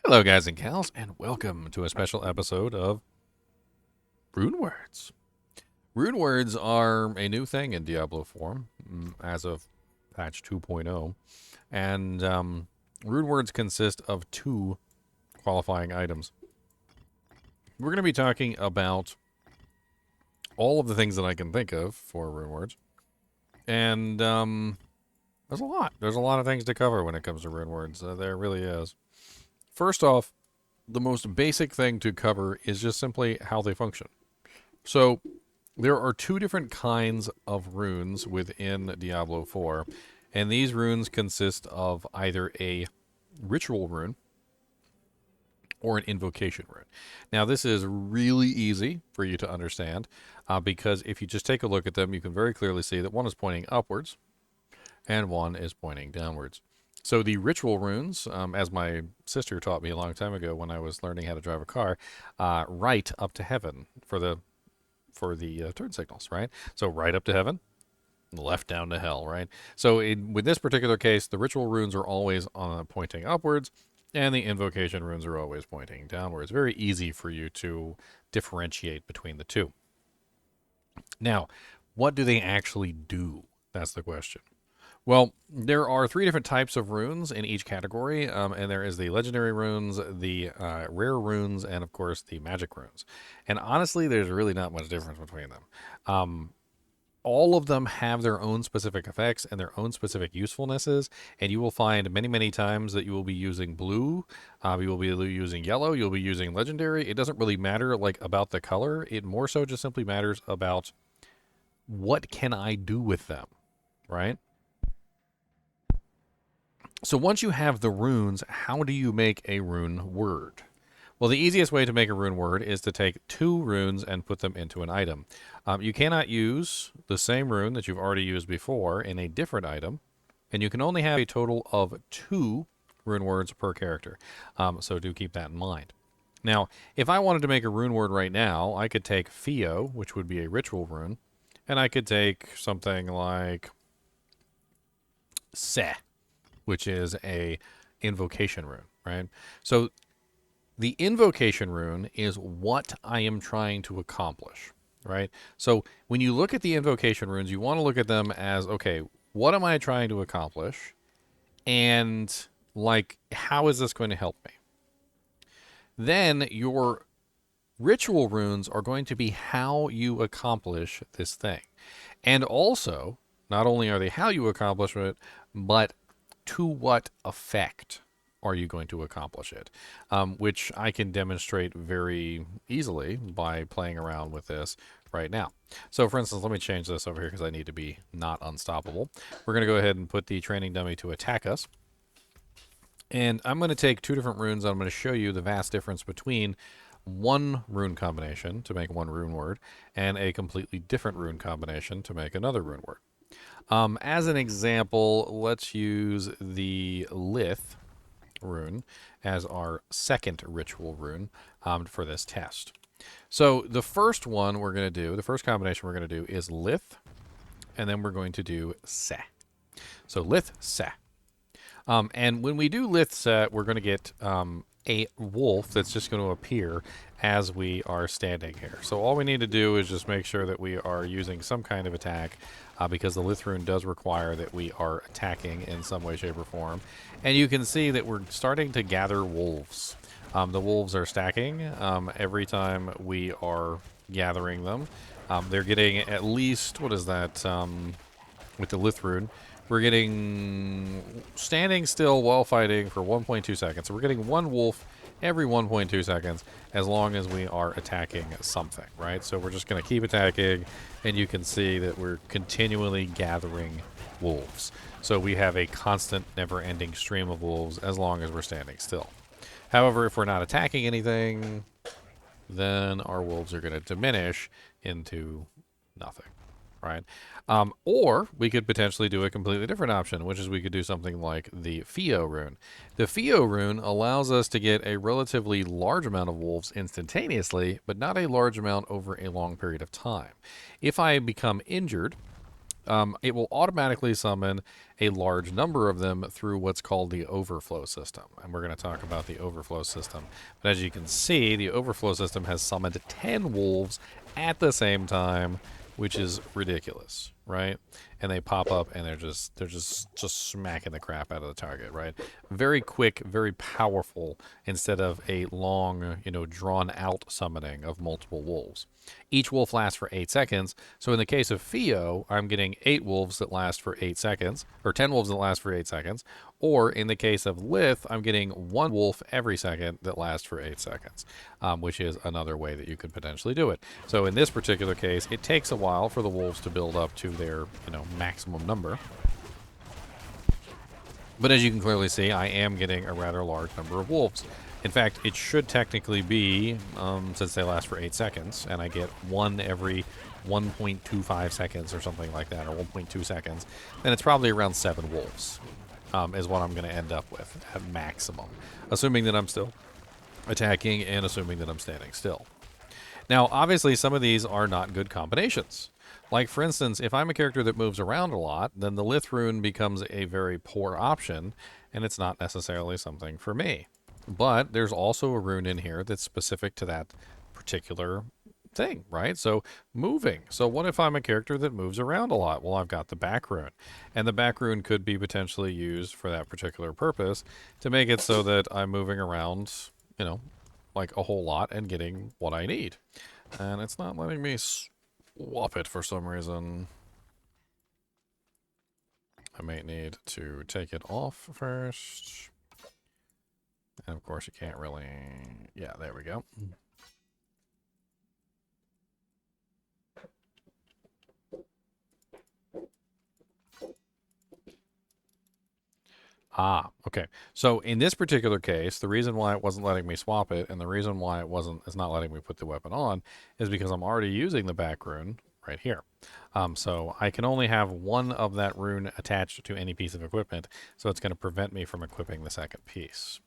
Hello, guys and gals, and welcome to a special episode of Runewords. Runewords are a new thing in Diablo 4 as of patch 2.0, and Runewords consist of two qualifying items. We're going to be talking about all of the things that I can think of for Runewords, and there's a lot. There's a lot of things to cover when it comes to Runewords. There really is. First off, the most basic thing to cover is just simply how they function. So there are two different kinds of runes within Diablo 4, and these runes consist of either a Ritual Rune or an Invocation Rune. Now, this is really easy for you to understand because if you just take a look at them, you can very clearly see that one is pointing upwards and one is pointing downwards. So the Ritual Runes, as my sister taught me a long time ago when I was learning how to drive a car, right up to heaven for the turn signals, right? So right up to heaven, left down to hell, right? So with this particular case, the Ritual Runes are always pointing upwards, and the Invocation Runes are always pointing downwards. Very easy for you to differentiate between the two. Now, what do they actually do? That's the question. Well, there are three different types of runes in each category, and there is the legendary runes, the rare runes, and of course the magic runes. And honestly, there's really not much difference between them. All of them have their own specific effects and their own specific usefulnesses, and you will find many, many times that you will be using blue, you will be using yellow, you'll be using legendary. It doesn't really matter like about the color. It more so just simply matters about what can I do with them, right? So once you have the runes, how do you make a rune word? Well, the easiest way to make a rune word is to take two runes and put them into an item. You cannot use the same rune that you've already used before in a different item, and you can only have a total of two rune words per character. So do keep that in mind. Now, if I wanted to make a rune word right now, I could take Feo, which would be a ritual rune, and I could take something like Se, which is a invocation rune, right? So the invocation rune is what I am trying to accomplish, right? So when you look at the invocation runes, you want to look at them as, okay, what am I trying to accomplish? And like, how is this going to help me? Then your ritual runes are going to be how you accomplish this thing. And also, not only are they how you accomplish it, but to what effect are you going to accomplish it? Which I can demonstrate very easily by playing around with this right now. So for instance, let me change this over here because I need to be not unstoppable. We're going to go ahead and put the training dummy to attack us. And I'm going to take two different runes. And I'm going to show you the vast difference between one rune combination to make one rune word and a completely different rune combination to make another rune word. As an example, let's use the Lith Rune as our second ritual rune for this test. So the first one we're going to do, the first combination we're going to do is Lith, and then we're going to do Se. So Lith, Se. And when we do Lith, Se, we're going to get a wolf that's just going to appear as we are standing here. So all we need to do is just make sure that we are using some kind of attack because the Lith Rune does require that we are attacking in some way, shape, or form. And you can see that we're starting to gather wolves. The wolves are stacking every time we are gathering them. They're getting at least, what is that, with the Lith Rune? We're getting standing still while fighting for 1.2 seconds. So we're getting one wolf every 1.2 seconds as long as we are attacking something, right? So we're just going to keep attacking, and you can see that we're continually gathering wolves. So we have a constant, never-ending stream of wolves as long as we're standing still. However, if we're not attacking anything, then our wolves are going to diminish into nothing. Right? Or we could potentially do a completely different option, which is we could do something like the Feo Rune. The Feo Rune allows us to get a relatively large amount of wolves instantaneously, but not a large amount over a long period of time. If I become injured, it will automatically summon a large number of them through what's called the Overflow System. And we're going to talk about the Overflow System. But as you can see, the Overflow System has summoned 10 wolves at the same time, which is ridiculous, right? And they pop up and they're just smacking the crap out of the target, right? Very quick, very powerful, instead of a long, drawn out summoning of multiple wolves. Each wolf lasts for 8 seconds. So in the case of Feo, I'm getting 8 wolves that last for 8 seconds, or 10 wolves that last for 8 seconds. Or in the case of Lith, I'm getting 1 wolf every second that lasts for 8 seconds, which is another way that you could potentially do it. So in this particular case, it takes a while for the wolves to build up to their, maximum number. But as you can clearly see, I am getting a rather large number of wolves. In fact, it should technically be, since they last for 8 seconds, and I get 1 every 1.25 seconds or something like that, or 1.2 seconds, then it's probably around 7 wolves, is what I'm going to end up with at maximum, assuming that I'm still attacking and assuming that I'm standing still. Now, obviously, some of these are not good combinations. Like, for instance, if I'm a character that moves around a lot, then the Lith Rune becomes a very poor option, and it's not necessarily something for me. But there's also a rune in here that's specific to that particular thing, right? So moving. So what if I'm a character that moves around a lot? Well, I've got the Bac Rune. And the Bac Rune could be potentially used for that particular purpose to make it so that I'm moving around, like a whole lot and getting what I need. And it's not letting me swap it for some reason. I might need to take it off first. And of course you can't really... Yeah, there we go. Ah, okay. So in this particular case, the reason why it wasn't letting me swap it, and the reason why it's not letting me put the weapon on, is because I'm already using the Bac Rune right here. So I can only have 1 of that rune attached to any piece of equipment, so it's going to prevent me from equipping the second piece.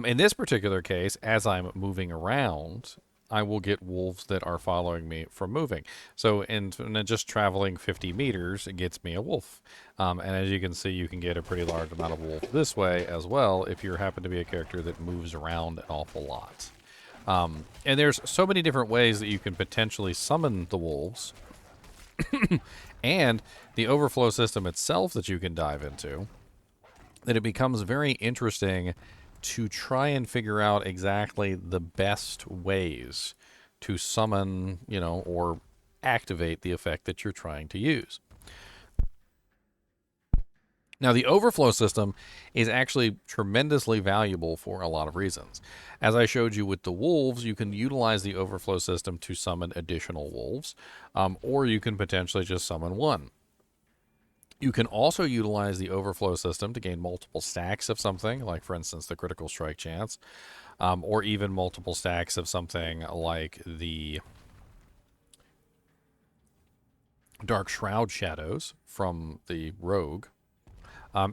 In this particular case, as I'm moving around, I will get wolves that are following me from moving. So in just traveling 50 meters, it gets me a wolf. And as you can see, you can get a pretty large amount of wolf this way as well if you happen to be a character that moves around an awful lot. And there's so many different ways that you can potentially summon the wolves. And the overflow system itself that you can dive into, that it becomes very interesting to try and figure out exactly the best ways to summon, or activate the effect that you're trying to use. Now, the overflow system is actually tremendously valuable for a lot of reasons. As I showed you with the wolves, you can utilize the overflow system to summon additional wolves, or you can potentially just summon 1. You can also utilize the overflow system to gain multiple stacks of something, like, for instance, the critical strike chance, or even multiple stacks of something like the Dark Shroud shadows from the rogue.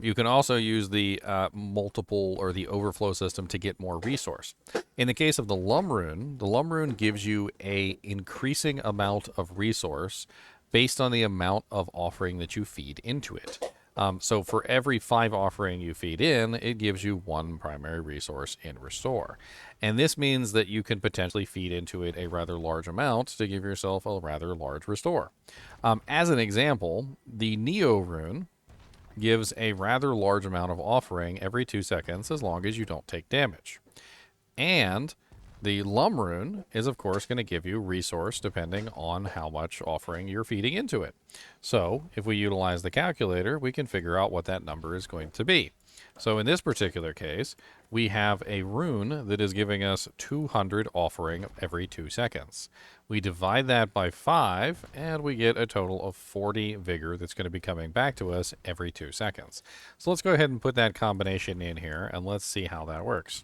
You can also use the multiple or the overflow system to get more resource. In the case of the Yom Rune gives you a increasing amount of resource based on the amount of offering that you feed into it. So for every 5 offering you feed in, it gives you 1 primary resource in Restore. And this means that you can potentially feed into it a rather large amount to give yourself a rather large Restore. As an example, the Neo Rune gives a rather large amount of offering every 2 seconds as long as you don't take damage. And the Yom Rune is, of course, going to give you resource depending on how much offering you're feeding into it. So if we utilize the calculator, we can figure out what that number is going to be. So in this particular case, we have a rune that is giving us 200 offering every 2 seconds. We divide that by 5, and we get a total of 40 vigor that's going to be coming back to us every 2 seconds. So let's go ahead and put that combination in here, and let's see how that works.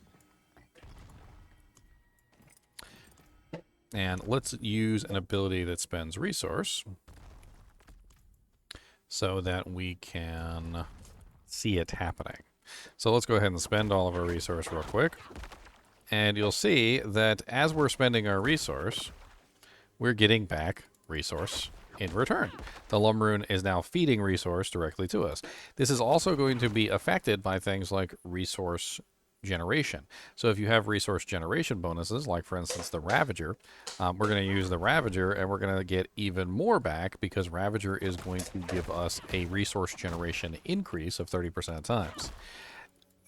And let's use an ability that spends resource so that we can see it happening. So let's go ahead and spend all of our resource real quick. And you'll see that as we're spending our resource, we're getting back resource in return. The Lum Rune is now feeding resource directly to us. This is also going to be affected by things like resource generation. So if you have resource generation bonuses, like for instance the Ravager, we're going to use the Ravager and we're going to get even more back because Ravager is going to give us a resource generation increase of 30% of times.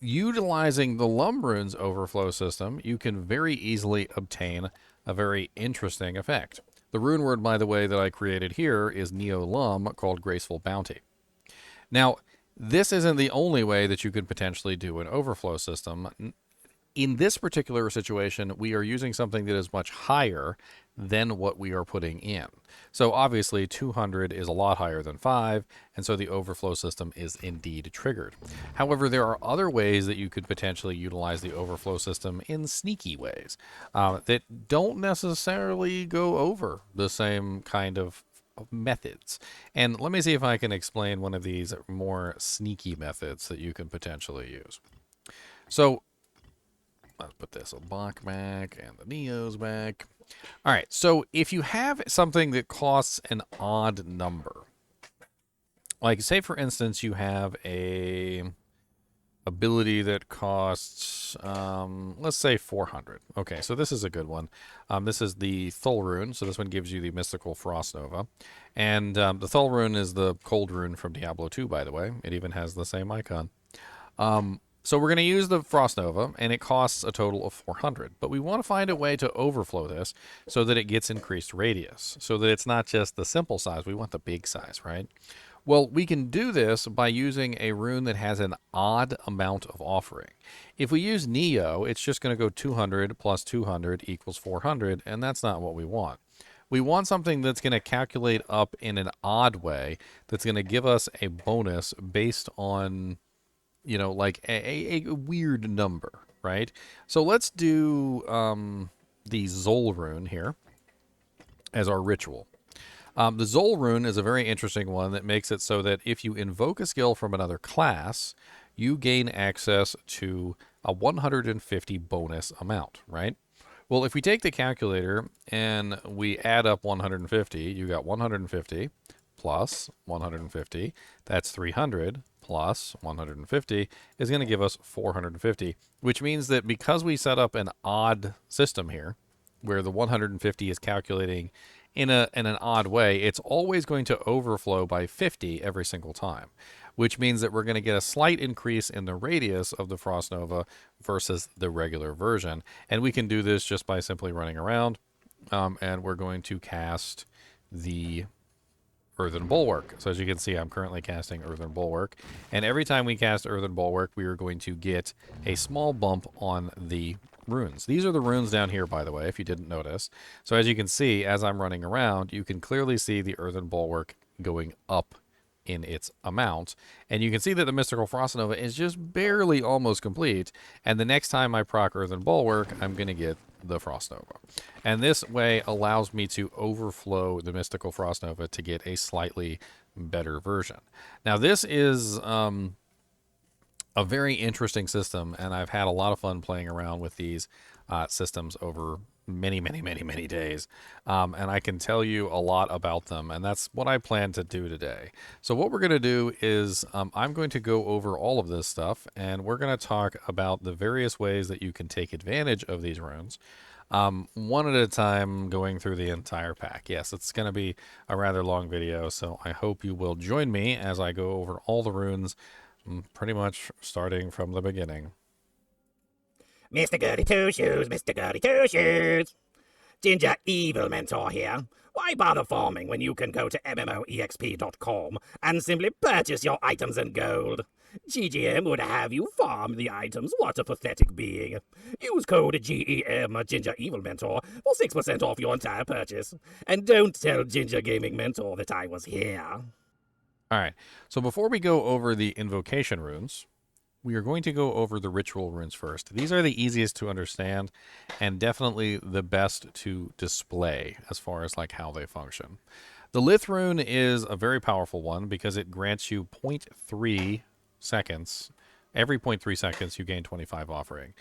Utilizing the Lum Rune's overflow system, you can very easily obtain a very interesting effect. The rune word, by the way, that I created here is Neo-Lum, called Graceful Bounty. Now, this isn't the only way that you could potentially do an overflow system. In this particular situation, we are using something that is much higher than what we are putting in. So obviously 200 is a lot higher than 5, and so the overflow system is indeed triggered. However, there are other ways that you could potentially utilize the overflow system in sneaky ways that don't necessarily go over the same kind of methods. And let me see if I can explain one of these more sneaky methods that you can potentially use. So let's put this Bac back and the Neos back. All right, so if you have something that costs an odd number, like say for instance you have a ability that costs, let's say 400. Okay, so this is a good one. This is the Xol Rune, so this one gives you the Mystical Frost Nova. And the Xol Rune is the Cold Rune from Diablo 2, by the way. It even has the same icon. So we're going to use the Frost Nova, and it costs a total of 400. But we want to find a way to overflow this so that it gets increased radius, so that it's not just the simple size. We want the big size, right? Well, we can do this by using a rune that has an odd amount of offering. If we use Neo, it's just going to go 200 plus 200 equals 400, and that's not what we want. We want something that's going to calculate up in an odd way, that's going to give us a bonus based on, you know, like a weird number, right? So let's do the Xol Rune here as our ritual. The Xol Rune is a very interesting one that makes it so that if you invoke a skill from another class, you gain access to a 150 bonus amount, right? Well, if we take the calculator and we add up 150, you got 150 plus 150, that's 300, plus 150 is going to give us 450, which means that because we set up an odd system here, where the 150 is calculating in an odd way, it's always going to overflow by 50 every single time, which means that we're going to get a slight increase in the radius of the Frost Nova versus the regular version. And we can do this just by simply running around, and we're going to cast the Earthen Bulwark. So as you can see, I'm currently casting Earthen Bulwark, and every time we cast Earthen Bulwark, we are going to get a small bump on the runes. These are the runes down here, by the way, if you didn't notice. So as you can see, as I'm running around, you can clearly see the Earthen Bulwark going up in its amount, and you can see that the Mystical Frost Nova is just barely almost complete, and the next time I proc Earthen Bulwark, I'm going to get the Frost Nova. And this way allows me to overflow the Mystical Frost Nova to get a slightly better version. Now this is a very interesting system, and I've had a lot of fun playing around with these systems over many days, and I can tell you a lot about them, and that's what I plan to do today. So what we're going to do is I'm going to go over all of this stuff, and we're going to talk about the various ways that you can take advantage of these runes, one at a time, going through the entire pack. Yes, it's going to be a rather long video, so I hope you will join me as I go over all the runes, pretty much starting from the beginning. Mr. Goody Two Shoes, Mr. Goody Two Shoes. Ginger Evil Mentor here. Why bother farming when you can go to MMOEXP.com and simply purchase your items in gold? GGM would have you farm the items. What a pathetic being. Use code GEM Ginger Evil Mentor for 6% off your entire purchase. And don't tell Ginger Gaming Mentor that I was here. All right, so before we go over the invocation runes, we are going to go over the ritual runes first. These are the easiest to understand and definitely the best to display as far as like how they function. The Lith Rune is a very powerful one because it grants you 0.3 seconds. Every 0.3 seconds you gain 25 offering.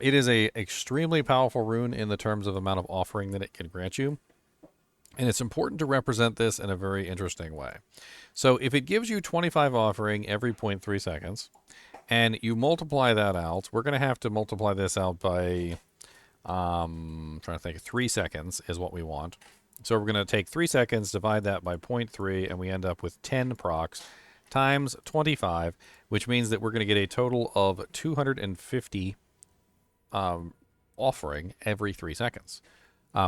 It is a extremely powerful rune in the terms of amount of offering that it can grant you. And it's important to represent this in a very interesting way. So if it gives you 25 offering every 0.3 seconds, and you multiply that out, we're going to have to multiply this out by, trying to think, 3 seconds is what we want. So we're going to take 3 seconds, divide that by 0.3, and we end up with 10 procs times 25, which means that we're going to get a total of 250 offering every 3 seconds,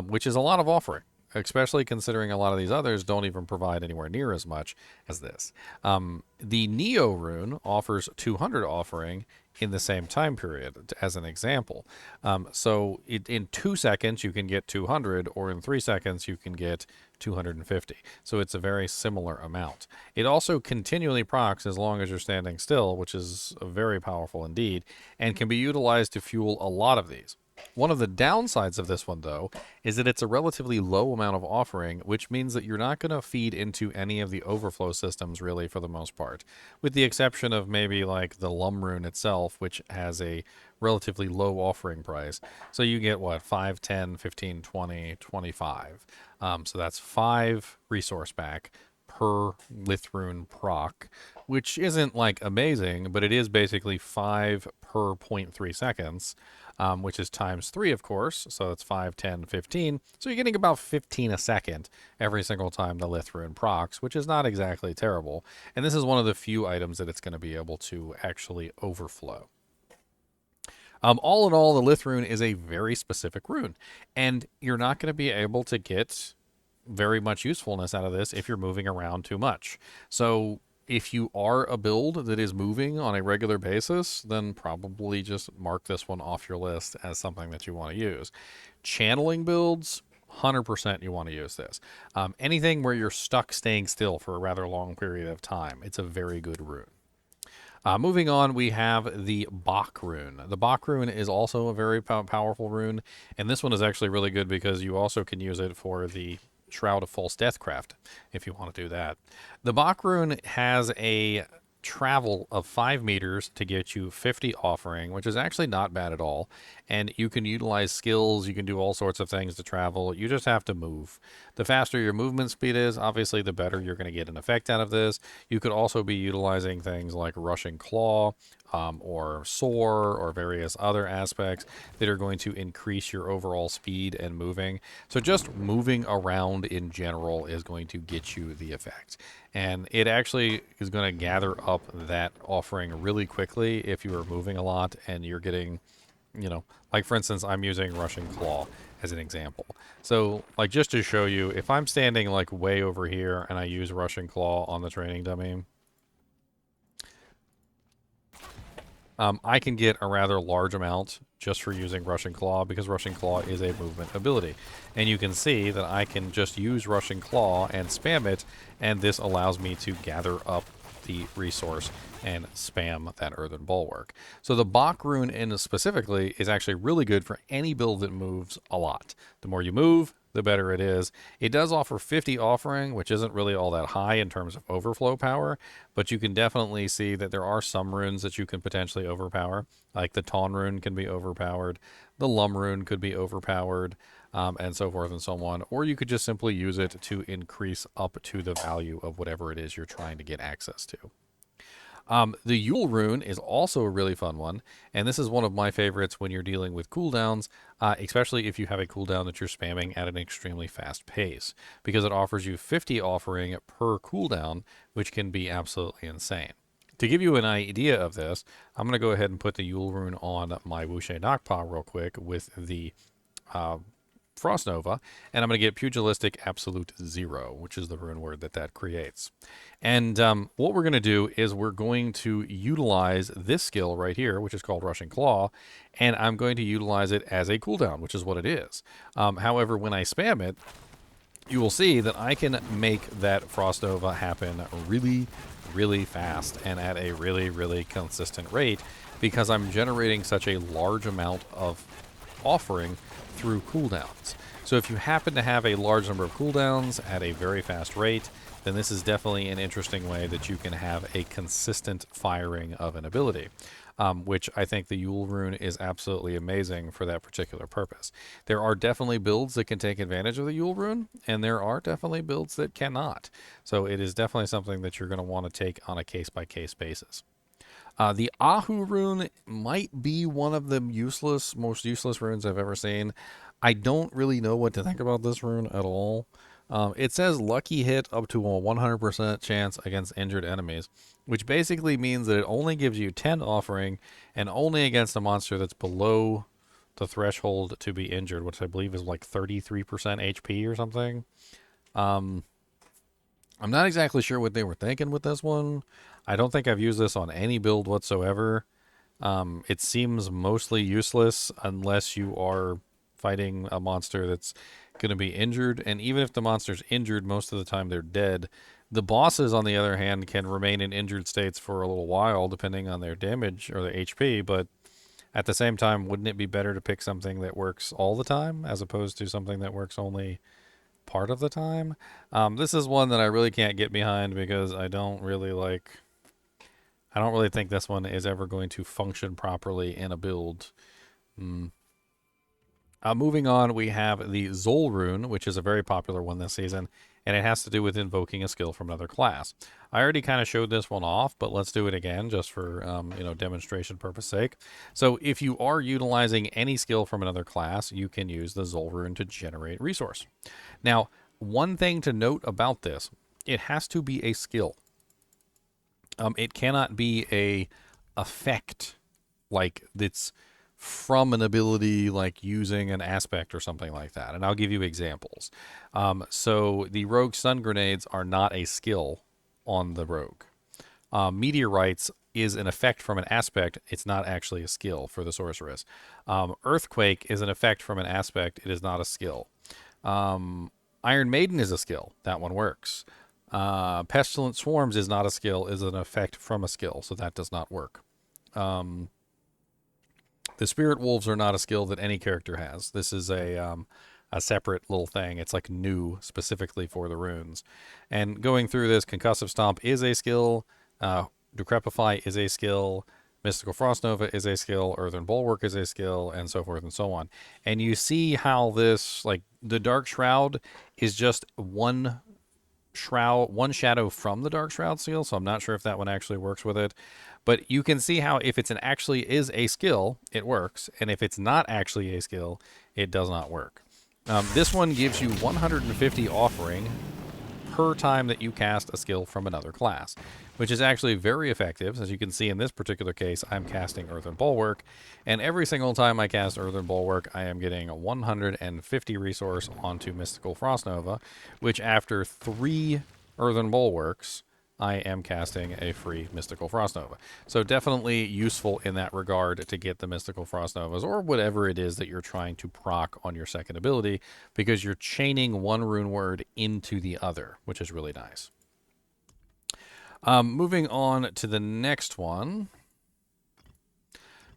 which is a lot of offering, especially considering a lot of these others don't even provide anywhere near as much as this. The Neo Rune offers 200 offering in the same time period, as an example. So in 2 seconds, you can get 200, or in 3 seconds, you can get 250. So it's a very similar amount. It also continually procs as long as you're standing still, which is very powerful indeed, and can be utilized to fuel a lot of these. One of the downsides of this one, though, is that it's a relatively low amount of offering, which means that you're not going to feed into any of the overflow systems, really, for the most part, with the exception of maybe like the Yom Rune itself, which has a relatively low offering price. So you get, what, 5, 10, 15, 20, 25. So that's 5 resource back per Lith Rune proc, which isn't like amazing, but it is basically 5 per 0.3 seconds, which is times 3, of course. So it's 5, 10, 15. So you're getting about 15 a second every single time the Lith Rune procs, which is not exactly terrible. And this is one of the few items that it's going to be able to actually overflow. All in all, the Lith Rune is a very specific rune, and you're not going to be able to get very much usefulness out of this if you're moving around too much. So if you are a build that is moving on a regular basis, then probably just mark this one off your list as something that you want to use. Channeling builds, 100% you want to use this. Anything where you're stuck staying still for a rather long period of time, it's a very good rune. Moving on, we have the Bac Rune. The Bac Rune is also a very powerful rune, and this one is actually really good because you also can use it for the Shroud of False Deathcraft, if you want to do that. The Bac Rune has a travel of 5 meters to get you 50 offering, which is actually not bad at all. And you can utilize skills, you can do all sorts of things to travel. You just have to move. The faster your movement speed is, obviously, the better you're going to get an effect out of this. You could also be utilizing things like Rushing Claw, or Soar, or various other aspects that are going to increase your overall speed and moving. So just moving around in general is going to get you the effect. And it actually is going to gather up that offering really quickly if you are moving a lot and you're getting, like for instance, I'm using Rushing Claw as an example. So like just to show you, if I'm standing like way over here and I use Rushing Claw on the training dummy, I can get a rather large amount just for using Rushing Claw, because Rushing Claw is a movement ability. And you can see that I can just use Rushing Claw and spam it, and this allows me to gather up the resource and spam that Earthen Bulwark. So the Bac Rune in specifically is actually really good for any build that moves a lot. The more you move, the better it is. It does offer 50 offering, which isn't really all that high in terms of overflow power, but you can definitely see that there are some runes that you can potentially overpower. Like the Tam Rune can be overpowered, the Yom Rune could be overpowered, and so forth and so on. Or you could just simply use it to increase up to the value of whatever it is you're trying to get access to. The Yul Rune is also a really fun one, and this is one of my favorites when you're dealing with cooldowns, especially if you have a cooldown that you're spamming at an extremely fast pace, because it offers you 50 offering per cooldown, which can be absolutely insane. To give you an idea of this, I'm going to go ahead and put the Yul Rune on my Wuxie Nakpa real quick with the Frost Nova, and I'm going to get Pugilistic Absolute 0, which is the rune word that creates. And what we're going to do is we're going to utilize this skill right here, which is called Rushing Claw, and I'm going to utilize it as a cooldown, which is what it is. However, when I spam it, you will see that I can make that Frost Nova happen really, really fast and at a really, really consistent rate, because I'm generating such a large amount of offering through cooldowns. So if you happen to have a large number of cooldowns at a very fast rate, then this is definitely an interesting way that you can have a consistent firing of an ability. Which I think the Yul Rune is absolutely amazing for that particular purpose. There are definitely builds that can take advantage of the Yul Rune, and there are definitely builds that cannot. So it is definitely something that you're going to want to take on a case-by-case basis. The Ahu Rune might be one of the most useless runes I've ever seen. I don't really know what to think about this rune at all. It says lucky hit up to a 100% chance against injured enemies, which basically means that it only gives you 10 offering and only against a monster that's below the threshold to be injured, which I believe is like 33% HP or something. I'm not exactly sure what they were thinking with this one. I don't think I've used this on any build whatsoever. It seems mostly useless unless you are fighting a monster that's going to be injured. And even if the monster's injured, most of the time they're dead. The bosses, on the other hand, can remain in injured states for a little while, depending on their damage or their HP. But at the same time, wouldn't it be better to pick something that works all the time as opposed to something that works only part of the time? This is one that I really can't get behind because I don't really think this one is ever going to function properly in a build. Moving on, we have the Xol Rune, which is a very popular one this season, and it has to do with invoking a skill from another class. I already kind of showed this one off, but let's do it again just for demonstration purpose sake. So if you are utilizing any skill from another class, you can use the Xol Rune to generate resource. Now, one thing to note about this, it has to be a skill. It cannot be a effect like that's from an ability like using an aspect or something like that. And I'll give you examples. So the rogue stun grenades are not a skill on the rogue. Meteorites is an effect from an aspect. It's not actually a skill for the sorceress. Earthquake is an effect from an aspect. It is not a skill. Iron Maiden is a skill. That one works. Pestilent Swarms is not a skill, is an effect from a skill, so that does not work. The Spirit Wolves are not a skill that any character has. This is a separate little thing. It's like new specifically for the runes. And going through this, Concussive Stomp is a skill. Decrepify is a skill. Mystical Frost Nova is a skill. Earthen Bulwark is a skill, and so forth and so on. And you see how this, like, the Dark Shroud is just one shadow from the Dark Shroud seal, so I'm not sure if that one actually works with it. But you can see how if it's actually is a skill, it works, and if it's not actually a skill, it does not work. This one gives you 150 offering per time that you cast a skill from another class, which is actually very effective. As you can see in this particular case, I'm casting Earthen Bulwark, and every single time I cast Earthen Bulwark, I am getting a 150 resource onto Mystical Frost Nova, which after 3 Earthen Bulwarks, I am casting a free Mystical Frost Nova. So definitely useful in that regard to get the Mystical Frost Novas, or whatever it is that you're trying to proc on your second ability, because you're chaining one rune word into the other, which is really nice. Moving on to the next one,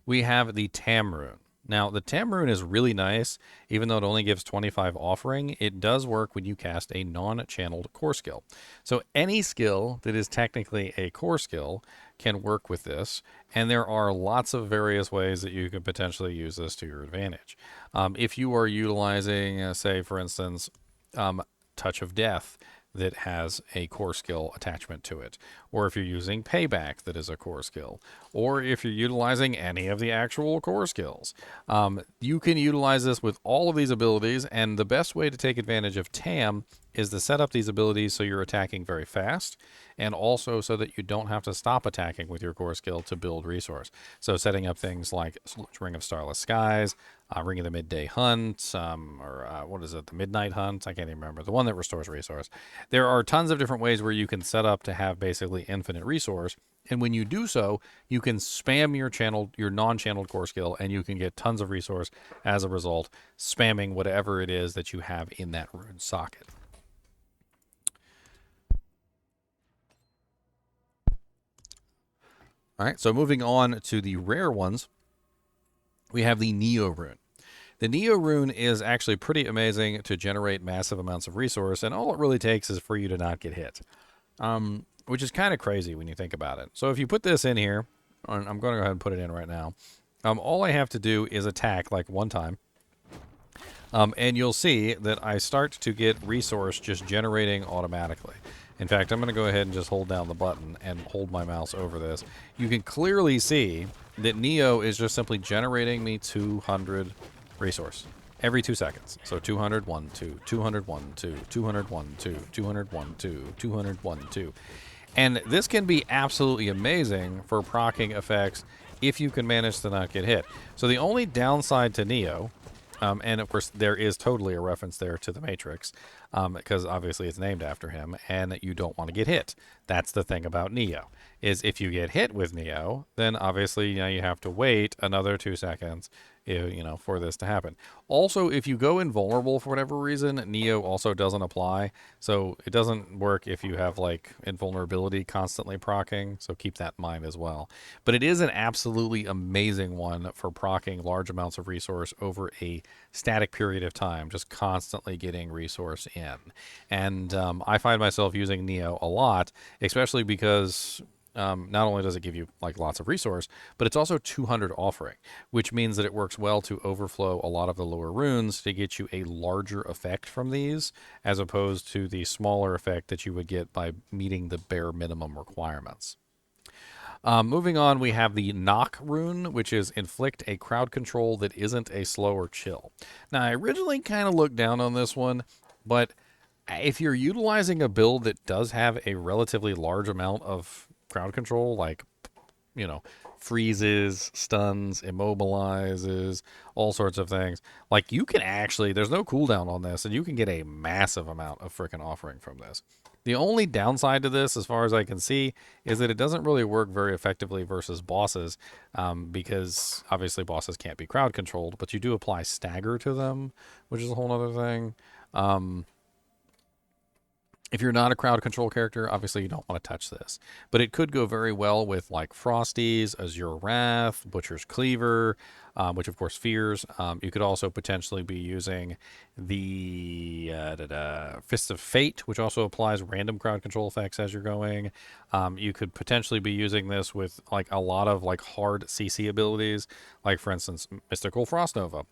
we have the Tam Rune. Now, the Tam Rune is really nice. Even though it only gives 25 offering, it does work when you cast a non-channeled core skill. So any skill that is technically a core skill can work with this, and there are lots of various ways that you could potentially use this to your advantage. If you are utilizing, say, for instance, Touch of Death, that has a core skill attachment to it, or if you're using Payback that is a core skill, or if you're utilizing any of the actual core skills. You can utilize this with all of these abilities, and the best way to take advantage of Tam is to set up these abilities so you're attacking very fast, and also so that you don't have to stop attacking with your core skill to build resource. So setting up things like Ring of Starless Skies, Ring of the Midday Hunt, or what is it, the Midnight Hunt? I can't even remember. The one that restores resource. There are tons of different ways where you can set up to have basically infinite resource. And when you do so, you can spam your non-channeled core skill, and you can get tons of resource as a result, spamming whatever it is that you have in that rune socket. All right, so moving on to the rare ones, we have the Neo Rune. The Neo Rune is actually pretty amazing to generate massive amounts of resource, and all it really takes is for you to not get hit, which is kind of crazy when you think about it. So if you put this in here, I'm going to go ahead and put it in right now. All I have to do is attack like one time, and you'll see that I start to get resource just generating automatically. In fact, I'm going to go ahead and just hold down the button and hold my mouse over this. You can clearly see that Neo is just simply generating me 200 resource every 2 seconds. So 200, 1, 2, 200, 1, 2, 200, 1, 2, 200, 1, 2, 200, 1, 2. And this can be absolutely amazing for proccing effects if you can manage to not get hit. So the only downside to Neo, and of course there is totally a reference there to the Matrix, because obviously it's named after him, and you don't want to get hit. That's the thing about Neo, is if you get hit with Neo, then obviously you have to wait another 2 seconds, for this to happen. Also, if you go invulnerable for whatever reason, Neo also doesn't apply. So it doesn't work if you have like invulnerability constantly proccing. So keep that in mind as well. But it is an absolutely amazing one for proccing large amounts of resource over a static period of time, just constantly getting resource in. And I find myself using Neo a lot, especially because not only does it give you like lots of resource, but it's also 200 offering, which means that it works well to overflow a lot of the lower runes to get you a larger effect from these, as opposed to the smaller effect that you would get by meeting the bare minimum requirements. Moving on, we have the Noc Rune, which is inflict a crowd control that isn't a slow or chill. Now, I originally kind of looked down on this one, but if you're utilizing a build that does have a relatively large amount of crowd control, like, freezes, stuns, immobilizes, all sorts of things, like you can actually, there's no cooldown on this, and you can get a massive amount of freaking offering from this. The only downside to this, as far as I can see, is that it doesn't really work very effectively versus bosses, because obviously bosses can't be crowd controlled, but you do apply stagger to them, which is a whole other thing. If you're not a crowd control character, obviously you don't want to touch this. But it could go very well with like Frosties, Azure Wrath, Butcher's Cleaver, which of course fears. You could also potentially be using the Fist of Fate, which also applies random crowd control effects as you're going. You could potentially be using this with like a lot of like hard CC abilities, like for instance Mystical Frost Nova,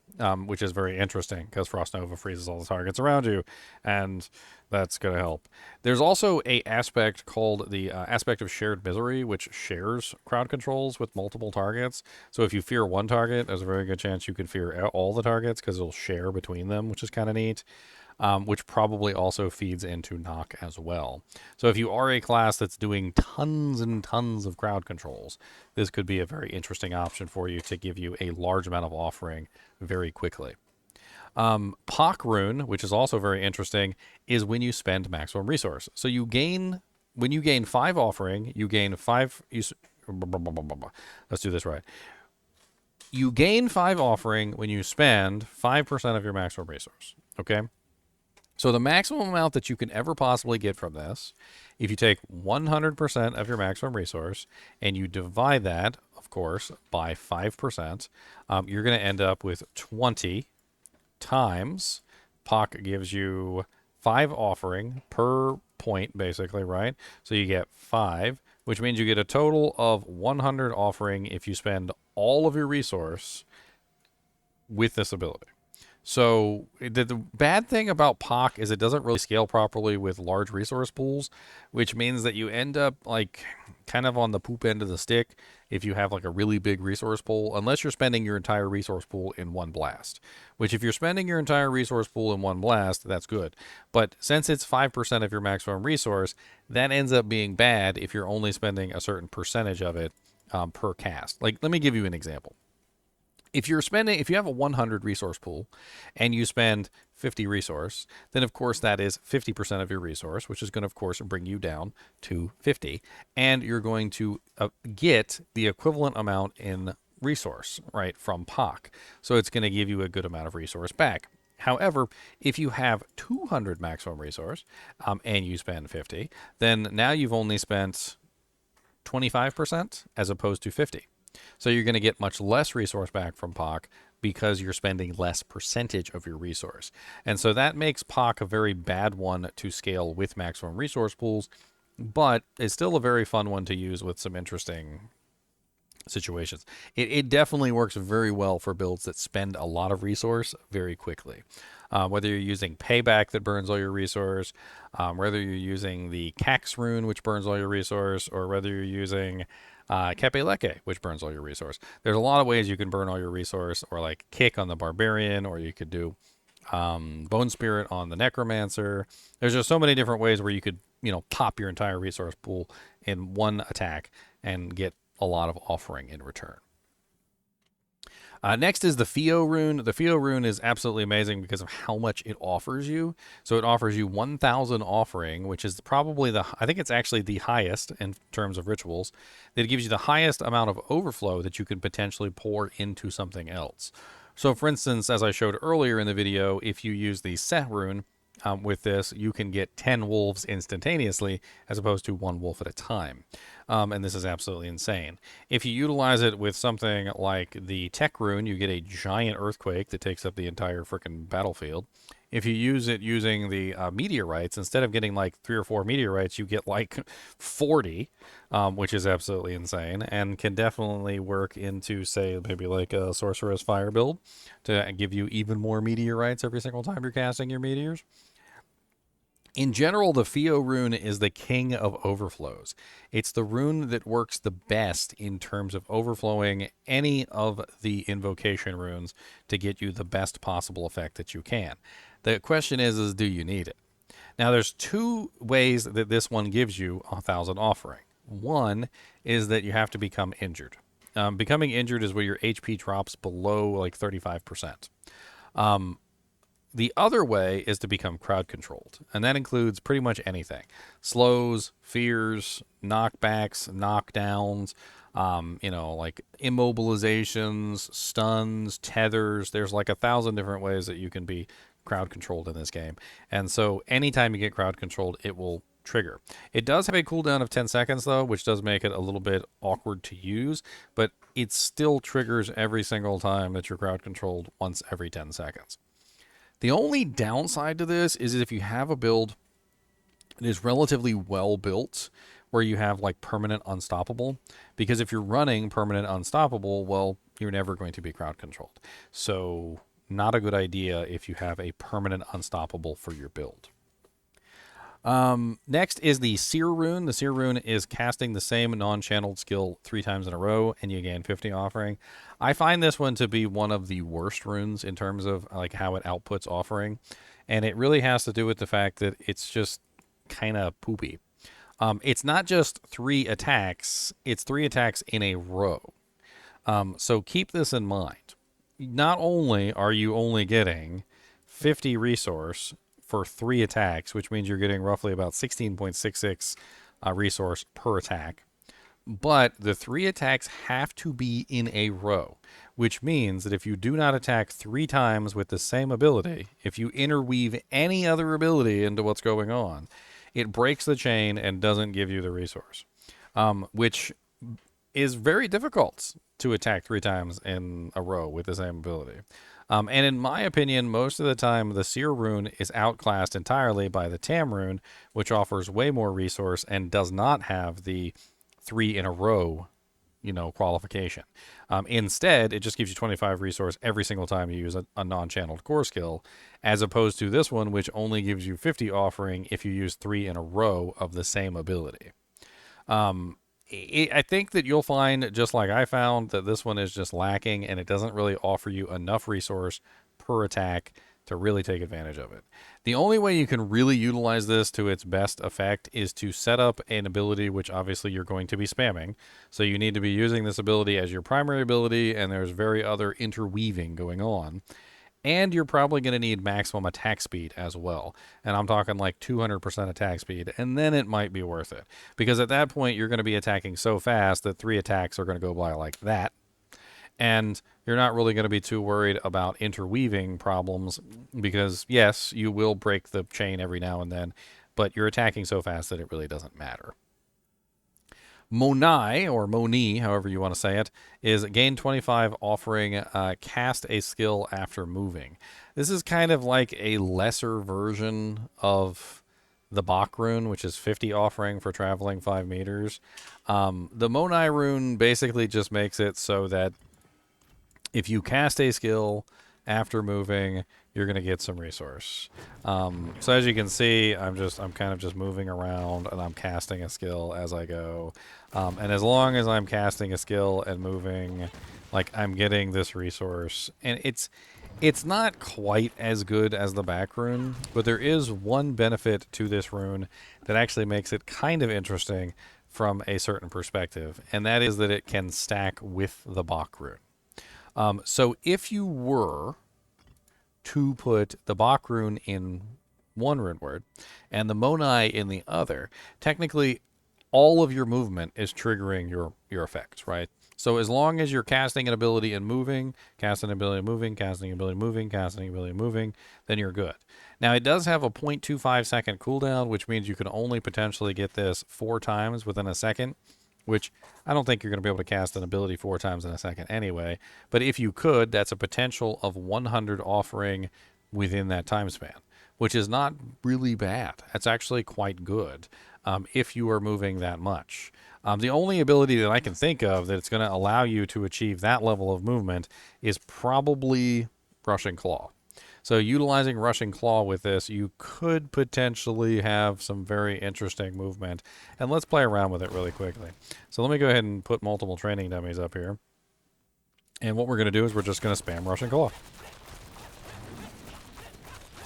which is very interesting because Frost Nova freezes all the targets around you, and that's going to help. There's also a aspect called the aspect of shared misery, which shares crowd controls with multiple targets. So if you fear one target, there's a very good chance you could fear all the targets because it'll share between them, which is kind of neat. Which probably also feeds into Noc as well. So if you are a class that's doing tons and tons of crowd controls, this could be a very interesting option for you to give you a large amount of offering very quickly. Poc Rune, which is also very interesting, is when you spend maximum resource. So when you gain 5 offering, you gain 5. Let's do this right. You gain 5 offering when you spend 5% of your maximum resource. Okay. So the maximum amount that you can ever possibly get from this, if you take 100% of your maximum resource and you divide that, of course, by 5%, you're going to end up with 20 times. Poc gives you 5 offering per point, basically, right? So you get 5, which means you get a total of 100 offering if you spend all of your resource with this ability. So the bad thing about Poc is it doesn't really scale properly with large resource pools, which means that you end up like kind of on the poop end of the stick if you have like a really big resource pool, unless you're spending your entire resource pool in one blast, which if you're spending your entire resource pool in one blast, that's good. But since it's 5% of your maximum resource, that ends up being bad if you're only spending a certain percentage of it per cast. Like, let me give you an example. If you have a 100 resource pool and you spend 50 resource, then of course that is 50% of your resource, which is going to of course bring you down to 50, and you're going to get the equivalent amount in resource, right, from Poc. So it's going to give you a good amount of resource back. However, if you have 200 maximum resource and you spend 50, then now you've only spent 25% as opposed to 50. So you're going to get much less resource back from Poc because you're spending less percentage of your resource. And so that makes Poc a very bad one to scale with maximum resource pools, but it's still a very fun one to use with some interesting situations. It definitely works very well for builds that spend a lot of resource very quickly. Whether you're using Payback that burns all your resource, whether you're using the Qax Rune, which burns all your resource, or whether you're using Kepe Leke, which burns all your resource. There's a lot of ways you can burn all your resource, or like Kick on the Barbarian, or you could do Bone Spirit on the Necromancer. There's just so many different ways where you could, pop your entire resource pool in one attack and get a lot of offering in return. Next is the Feo Rune. The Feo Rune is absolutely amazing because of how much it offers you. So it offers you 1,000 offering, which is probably I think it's actually the highest in terms of rituals. That gives you the highest amount of overflow that you can potentially pour into something else. So for instance, as I showed earlier in the video, if you use the Cir Rune with this, you can get 10 wolves instantaneously as opposed to 1 wolf at a time. And this is absolutely insane. If you utilize it with something like the Tech Rune, you get a giant earthquake that takes up the entire freaking battlefield. If you use it using the meteorites, instead of getting like 3 or 4 meteorites, you get like 40, which is absolutely insane, and can definitely work into, say, maybe like a Sorcerer's Fire build to give you even more meteorites every single time you're casting your meteors. In general, the Feo Rune is the king of overflows. It's the rune that works the best in terms of overflowing any of the invocation runes to get you the best possible effect that you can. The question is do you need it? Now, there's 2 ways that this one gives you 1,000 offering. One is that you have to become injured. Becoming injured is where your HP drops below like 35%. The other way is to become crowd controlled, and that includes pretty much anything. Slows, fears, knockbacks, knockdowns, like immobilizations, stuns, tethers. There's like 1,000 different ways that you can be crowd controlled in this game. And so anytime you get crowd controlled, it will trigger. It does have a cooldown of 10 seconds though, which does make it a little bit awkward to use, but it still triggers every single time that you're crowd controlled once every 10 seconds. The only downside to this is if you have a build that is relatively well built, where you have like permanent unstoppable, because if you're running permanent unstoppable, well, you're never going to be crowd controlled. So not a good idea if you have a permanent unstoppable for your build. Next is the Cir Rune. The Cir Rune is casting the same non-channeled skill 3 times in a row, and you gain 50 offering. I find this one to be one of the worst runes in terms of like how it outputs offering, and it really has to do with the fact that it's just kind of poopy. It's not just 3 attacks; it's 3 attacks in a row. So keep this in mind. Not only are you only getting 50 resource for 3 attacks, which means you're getting roughly about 16.66 resource per attack, but the 3 attacks have to be in a row, which means that if you do not attack 3 times with the same ability, if you interweave any other ability into what's going on, it breaks the chain and doesn't give you the resource, which is very difficult to attack 3 times in a row with the same ability. And in my opinion, most of the time, the Cir Rune is outclassed entirely by the Tam Rune, which offers way more resource and does not have the 3 in a row, qualification. Instead, it just gives you 25 resource every single time you use a non-channeled core skill, as opposed to this one, which only gives you 50 offering if you use 3 in a row of the same ability. I think that you'll find, just like I found, that this one is just lacking and it doesn't really offer you enough resource per attack to really take advantage of it. The only way you can really utilize this to its best effect is to set up an ability, which obviously you're going to be spamming. So you need to be using this ability as your primary ability, and there's very other interweaving going on. And you're probably going to need maximum attack speed as well. And I'm talking like 200% attack speed, and then it might be worth it. Because at that point, you're going to be attacking so fast that 3 attacks are going to go by like that. And you're not really going to be too worried about interweaving problems because, yes, you will break the chain every now and then, but you're attacking so fast that it really doesn't matter. Moni, or Moni, however you want to say it, is gain 25 offering cast a skill after moving. This is kind of like a lesser version of the Bac Rune, which is 50 offering for traveling 5 meters. The Moni Rune basically just makes it so that if you cast a skill after moving, you're going to get some resource. So as you can see, I'm kind of just moving around and I'm casting a skill as I go. And as long as I'm casting a skill and moving, like, I'm getting this resource. And it's not quite as good as the Bac Rune, but there is one benefit to this rune that actually makes it kind of interesting from a certain perspective, and that is that it can stack with the Bac Rune. So if you were to put the Bac Rune in one rune word and the Moni in the other, technically all of your movement is triggering your effects, right? So as long as you're casting an ability and moving, casting an ability moving, casting an ability moving, casting an ability moving, then you're good. Now it does have a 0.25 second cooldown, which means you can only potentially get this 4 times within a second, which I don't think you're going to be able to cast an ability 4 times in a second anyway. But if you could, that's a potential of 100 offering within that time span, which is not really bad. That's actually quite good if you are moving that much. The only ability that I can think of that's going to allow you to achieve that level of movement is probably Rushing Claw. So utilizing Rushing Claw with this, you could potentially have some very interesting movement. And let's play around with it really quickly. So let me go ahead and put multiple training dummies up here. And what we're going to do is we're just going to spam Rushing Claw.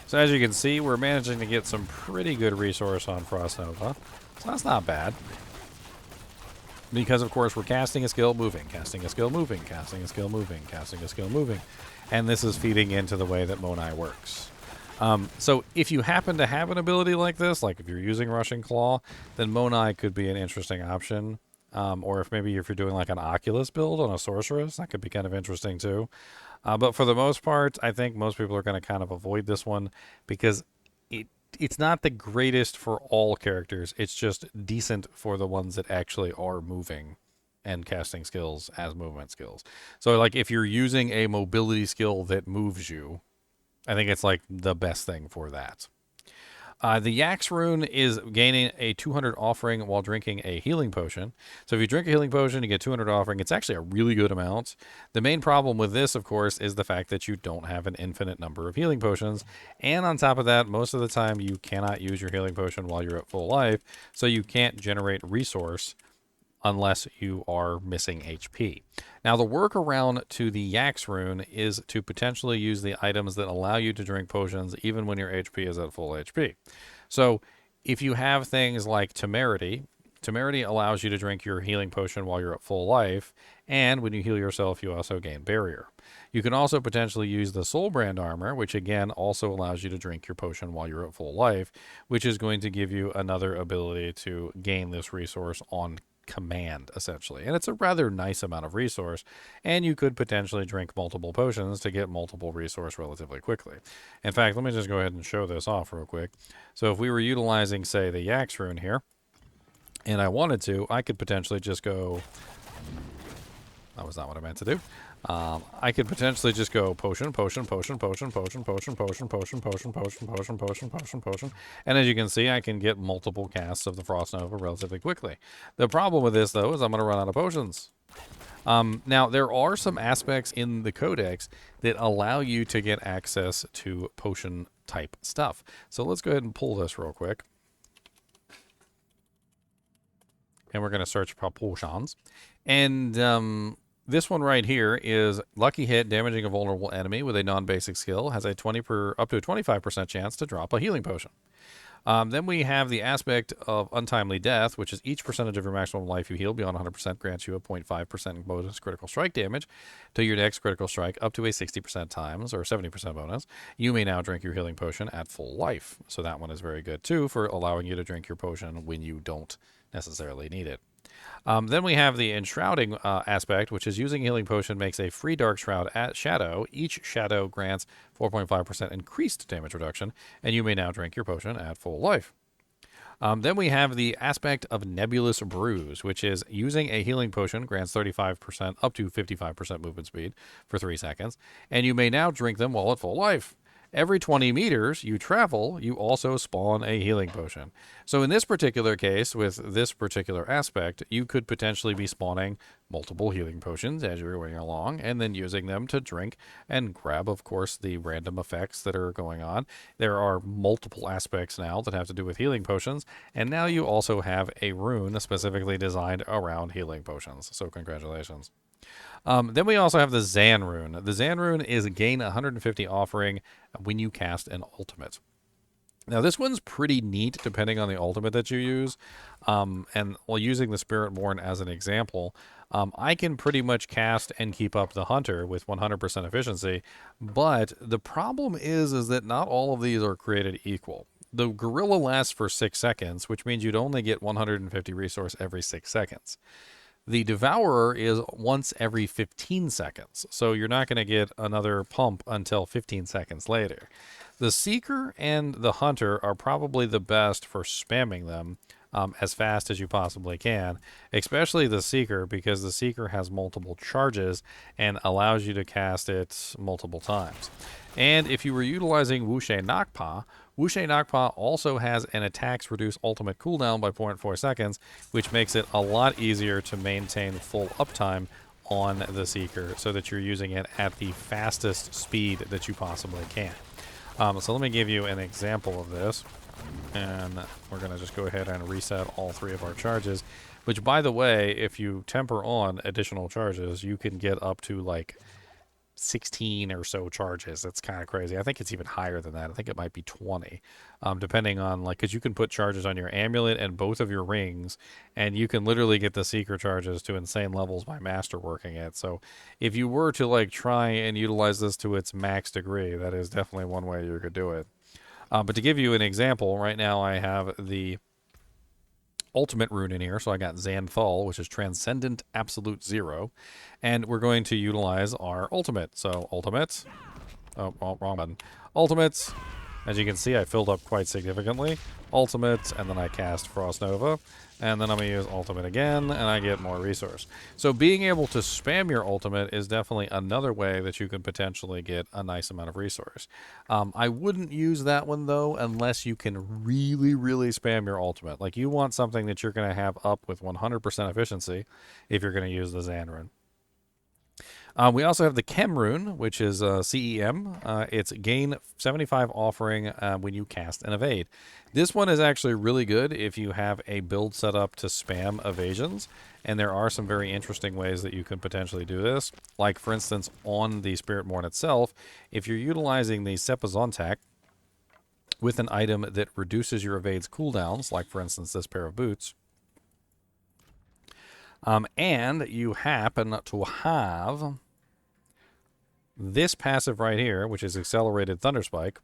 So as you can see, we're managing to get some pretty good resource on Frost Nova. So that's not bad. Because, of course, we're casting a skill, moving, casting a skill, moving, casting a skill, moving, casting a skill, moving. And this is feeding into the way that Moni works. So if you happen to have an ability like this, like if you're using Rushing Claw, then Moni could be an interesting option. Or if you're doing like an Oculus build on a Sorceress, that could be kind of interesting too. But for the most part, I think most people are going to kind of avoid this one because it's not the greatest for all characters. It's just decent for the ones that actually are moving and casting skills as movement skills. So like if you're using a mobility skill that moves you, I think it's like the best thing for that. The Yax Rune is gaining a 200 offering while drinking a healing potion. So if you drink a healing potion, you get 200 offering. It's actually a really good amount. The main problem with this, of course, is the fact that you don't have an infinite number of healing potions. And on top of that, most of the time you cannot use your healing potion while you're at full life. So you can't generate resource unless you are missing HP. Now, the workaround to the Yax Rune is to potentially use the items that allow you to drink potions even when your HP is at full HP. So, if you have things like Temerity, Temerity allows you to drink your healing potion while you're at full life, and when you heal yourself, you also gain barrier. You can also potentially use the Soul Brand Armor, which again also allows you to drink your potion while you're at full life, which is going to give you another ability to gain this resource on command, essentially. And it's a rather nice amount of resource, and you could potentially drink multiple potions to get multiple resource relatively quickly. In fact, let me just go ahead and show this off real quick. So if we were utilizing, say, the Yax Rune here, and I wanted to, I could potentially just go... That was not what I meant to do. I could potentially just go potion, potion, potion, potion, potion, potion, potion, potion, potion, potion, potion, potion, potion, potion. And as you can see, I can get multiple casts of the Frost Nova relatively quickly. The problem with this, though, is I'm going to run out of potions. Now, there are some aspects in the Codex that allow you to get access to potion-type stuff. So let's go ahead and pull this real quick. And we're going to search for potions. And this one right here is Lucky Hit, damaging a vulnerable enemy with a non-basic skill, has a up to a 25% chance to drop a healing potion. Then we have the aspect of Untimely Death, which is each percentage of your maximum life you heal beyond 100% grants you a 0.5% bonus critical strike damage to your next critical strike up to a 60% times or 70% bonus. You may now drink your healing potion at full life. So that one is very good too for allowing you to drink your potion when you don't necessarily need it. Then we have the enshrouding aspect, which is using healing potion makes a free dark shroud at shadow. Each shadow grants 4.5% increased damage reduction, and you may now drink your potion at full life. Then we have the aspect of Nebulous Bruise, which is using a healing potion grants 35% up to 55% movement speed for 3 seconds, and you may now drink them while at full life. Every 20 meters you travel, you also spawn a healing potion. So in this particular case, with this particular aspect, you could potentially be spawning multiple healing potions as you're going along, and then using them to drink and grab, of course, the random effects that are going on. There are multiple aspects now that have to do with healing potions, and now you also have a rune specifically designed around healing potions. So congratulations. Then we also have the Zan Rune. The Zan Rune is gain 150 offering when you cast an ultimate. Now, this one's pretty neat depending on the ultimate that you use. And while using the Spiritborn as an example, I can pretty much cast and keep up the Hunter with 100% efficiency. But the problem is that not all of these are created equal. The Gorilla lasts for 6 seconds, which means you'd only get 150 resource every 6 seconds. The Devourer is once every 15 seconds, so you're not going to get another pump until 15 seconds later. The Seeker and the Hunter are probably the best for spamming them as fast as you possibly can, especially the Seeker, because the Seeker has multiple charges and allows you to cast it multiple times. And if you were utilizing Wuxie Nakpa, Wuxie Nakpa also has an attacks reduce ultimate cooldown by 0.4 seconds, which makes it a lot easier to maintain full uptime on the Seeker so that you're using it at the fastest speed that you possibly can. So let me give you an example of this. And we're going to just go ahead and reset all 3 of our charges. Which, by the way, if you temper on additional charges, you can get up to like 16 or so charges. That's kind of crazy. I think it's even higher than that. I think it might be 20, depending on, like, because you can put charges on your amulet and both of your rings, and you can literally get the Seeker charges to insane levels by masterworking it. So if you were to, like, try and utilize this to its max degree, that is definitely one way you could do it. But to give you an example, right now I have the ultimate rune in here. So I got Xanthal, which is Transcendent Absolute Zero. And we're going to utilize our ultimate. So ultimate. Oh, wrong button. Ultimates. As you can see, I filled up quite significantly. Ultimate, and then I cast Frost Nova. And then I'm going to use ultimate again, and I get more resource. So being able to spam your ultimate is definitely another way that you can potentially get a nice amount of resource. I wouldn't use that one, though, unless you can really, really spam your ultimate. Like, you want something that you're going to have up with 100% efficiency if you're going to use the Zan Rune. We also have the Cem Rune, which is CEM. It's gain 75 offering when you cast and evade. This one is actually really good if you have a build set up to spam evasions, and there are some very interesting ways that you can potentially do this. Like, for instance, on the Spiritborn itself, if you're utilizing the Sepazontak with an item that reduces your evade's cooldowns, like, for instance, this pair of boots, and you happen to have this passive right here, which is Accelerated Thunderspike,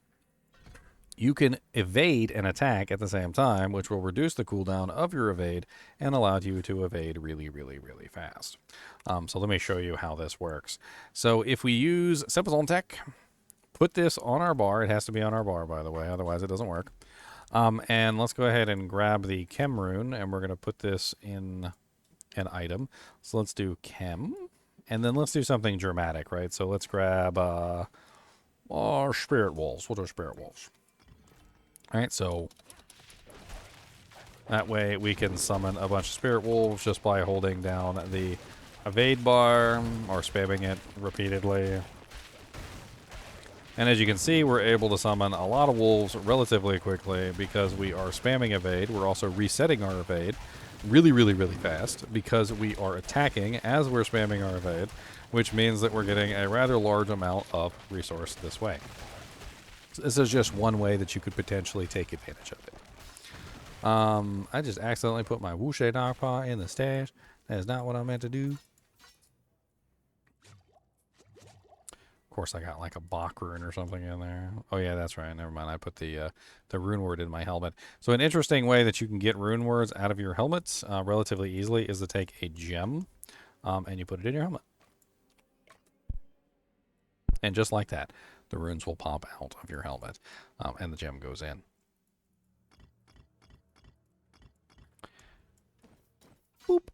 you can evade an attack at the same time, which will reduce the cooldown of your evade and allow you to evade really, really, really fast. So let me show you how this works. So if we use Sepazontak, put this on our bar. It has to be on our bar, by the way, otherwise it doesn't work. And let's go ahead and grab the Cem Rune, and we're going to put this in an item. So let's do Chem, and then let's do something dramatic, right? So let's grab our Spirit Wolves. We'll do Spirit Wolves. All right, so that way we can summon a bunch of Spirit Wolves just by holding down the evade bar or spamming it repeatedly. And as you can see, we're able to summon a lot of wolves relatively quickly because we are spamming evade. We're also resetting our evade really, really, really fast because we are attacking as we're spamming our evade, which means that we're getting a rather large amount of resource this way. So this is just one way that you could potentially take advantage of it. I just accidentally put my Wuxie Nakpa in the stash. That is not what I meant to do. Of course, I got like a Bac Rune or something in there. Oh yeah, that's right. Never mind. I put the rune word in my helmet. So an interesting way that you can get rune words out of your helmets relatively easily is to take a gem and you put it in your helmet. And just like that, the runes will pop out of your helmet and the gem goes in. Boop.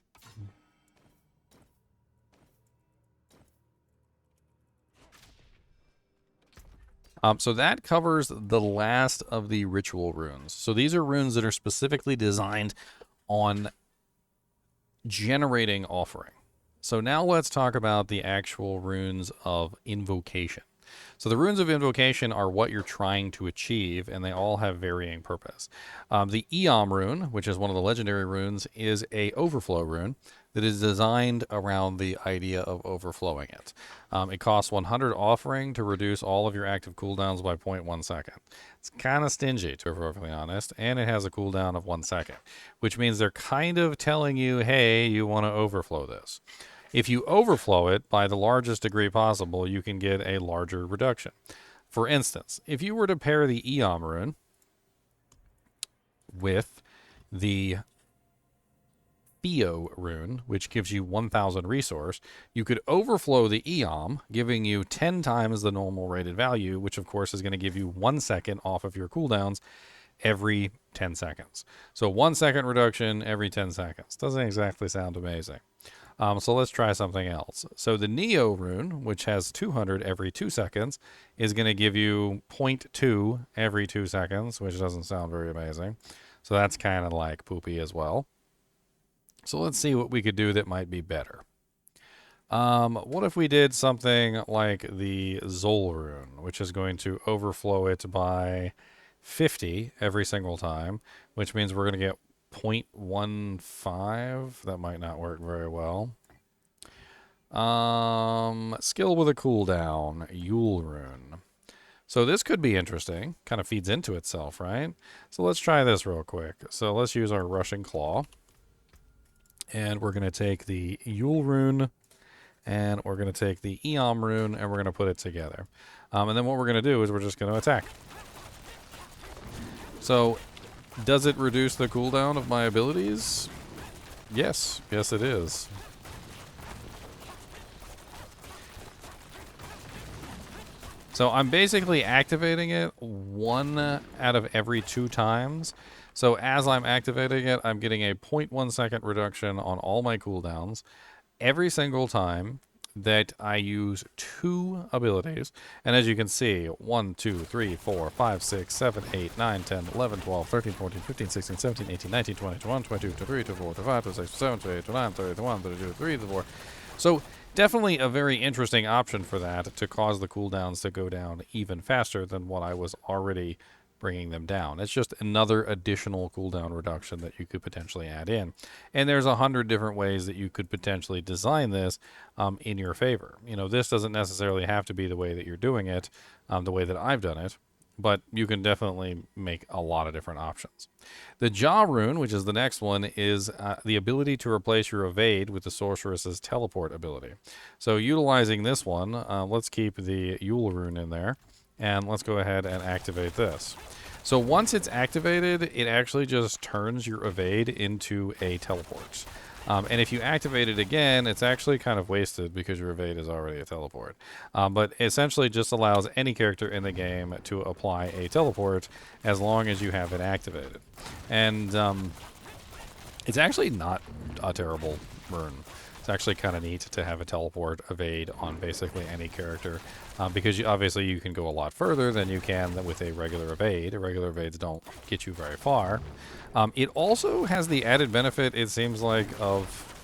So that covers the last of the ritual runes. So these are runes that are specifically designed on generating offering. So now let's talk about the actual runes of invocation. So the runes of invocation are what you're trying to achieve, and they all have varying purpose. The Eom Rune, which is one of the legendary runes, is a overflow rune that is designed around the idea of overflowing it. It costs 100 offering to reduce all of your active cooldowns by 0.1 second. It's kind of stingy, to be perfectly honest, and it has a cooldown of 1 second, which means they're kind of telling you, hey, you want to overflow this. If you overflow it by the largest degree possible, you can get a larger reduction. For instance, if you were to pair the Eom Rune with the Feo Rune, which gives you 1,000 resource, you could overflow the Eom, giving you 10 times the normal rated value, which of course is going to give you 1 second off of your cooldowns every 10 seconds. So 1 second reduction every 10 seconds. Doesn't exactly sound amazing. So let's try something else. So the Neo Rune, which has 200 every 2 seconds, is going to give you 0.2 every 2 seconds, which doesn't sound very amazing. So that's kind of like poopy as well. So let's see what we could do that might be better. What if we did something like the Xol Rune, which is going to overflow it by 50 every single time, which means we're going to get 0.15. That might not work very well. Skill with a cooldown, Yul Rune. So this could be interesting. Kind of feeds into itself, right? So let's try this real quick. So let's use our Rushing Claw. And we're going to take the Yul Rune, and we're going to take the Eom Rune, and we're going to put it together. And then what we're going to do is we're just going to attack. So, does it reduce the cooldown of my abilities? Yes. Yes, it is. So I'm basically activating it 1 out of every 2 times. So as I'm activating it, I'm getting a 0.1 second reduction on all my cooldowns every single time that I use 2 abilities. And as you can see, 1, 2, 3, 4, 5, 6, 7, 8, 9, 10, 11, 12, 13, 14, 15, 16, 17, 18, 19, 20, 21, 22, 23, 24, 25, 26, 27, 28, 29, 30, 31, 32, 33, 34. So definitely a very interesting option for that to cause the cooldowns to go down even faster than what I was already bringing them down. It's just another additional cooldown reduction that you could potentially add in. And there's 100 different ways that you could potentially design this in your favor. You know, this doesn't necessarily have to be the way that you're doing it, the way that I've done it, but you can definitely make a lot of different options. The Jah Rune, which is the next one, is the ability to replace your evade with the sorceress's teleport ability. So utilizing this one, let's keep the Yul Rune in there, and let's go ahead and activate this. So once it's activated, it actually just turns your evade into a teleport. And if you activate it again, it's actually kind of wasted because your evade is already a teleport. But essentially just allows any character in the game to apply a teleport as long as you have it activated. And it's actually not a terrible rune. It's actually kind of neat to have a teleport evade on basically any character because obviously you can go a lot further than you can with a regular evade. Regular evades don't get you very far. It also has the added benefit, it seems like, of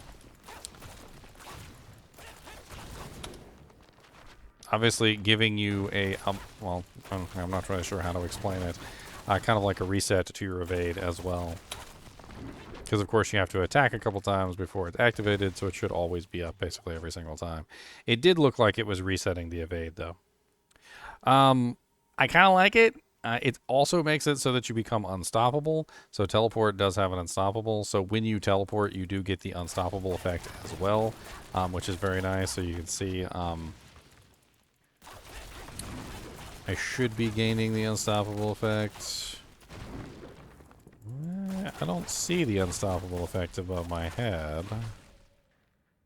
obviously giving you a, well, I'm not really sure how to explain it, kind of like a reset to your evade as well. Because, of course, you have to attack a couple times before it's activated, so it should always be up basically every single time. It did look like it was resetting the evade, though. I kind of like it. It also makes it so that you become unstoppable. So teleport does have an unstoppable. So when you teleport, you do get the unstoppable effect as well, which is very nice. So you can see I should be gaining the unstoppable effect. I don't see the unstoppable effect above my head.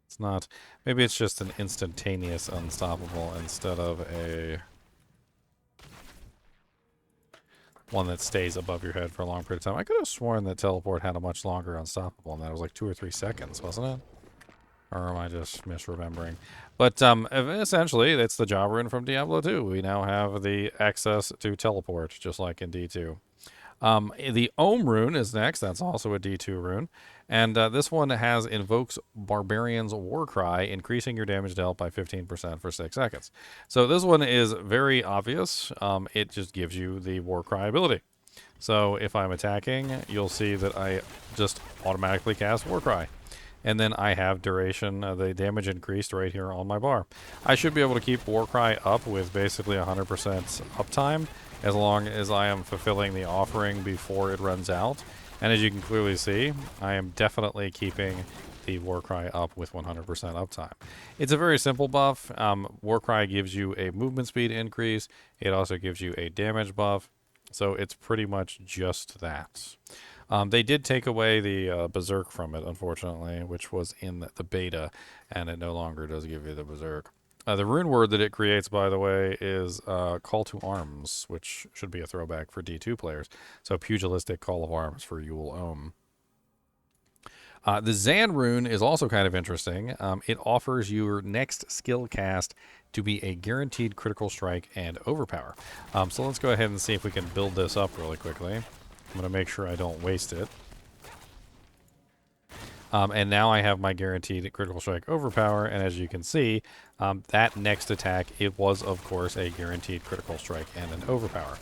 It's not. Maybe it's just an instantaneous unstoppable instead of a... one that stays above your head for a long period of time. I could have sworn that teleport had a much longer unstoppable, and that was like 2 or 3 seconds, wasn't it? Or am I just misremembering? But essentially, it's the Jah Rune from Diablo 2. We now have the access to teleport, just like in D2. The Ohm Rune is next. That's also a D2 rune. And this one has invokes Barbarian's Warcry, increasing your damage dealt by 15% for 6 seconds. So this one is very obvious. It just gives you the Warcry ability. So if I'm attacking, you'll see that I just automatically cast Warcry. And then I have duration, the damage increased right here on my bar. I should be able to keep Warcry up with basically 100% uptime as long as I am fulfilling the offering before it runs out. And as you can clearly see, I am definitely keeping the Warcry up with 100% uptime. It's a very simple buff. Warcry gives you a movement speed increase. It also gives you a damage buff. So it's pretty much just that. They did take away the Berserk from it, unfortunately, which was in the beta, and it no longer does give you the Berserk. The rune word that it creates, by the way, is Call to Arms, which should be a throwback for D2 players. So Pugilistic Call of Arms for Yul Ohm. The Zan Rune is also kind of interesting. It offers your next skill cast to be a guaranteed critical strike and overpower. So let's go ahead and see if we can build this up really quickly. I'm going to make sure I don't waste it. And now I have my guaranteed critical strike overpower, and as you can see, that next attack, it was, of course, a guaranteed critical strike and an overpower.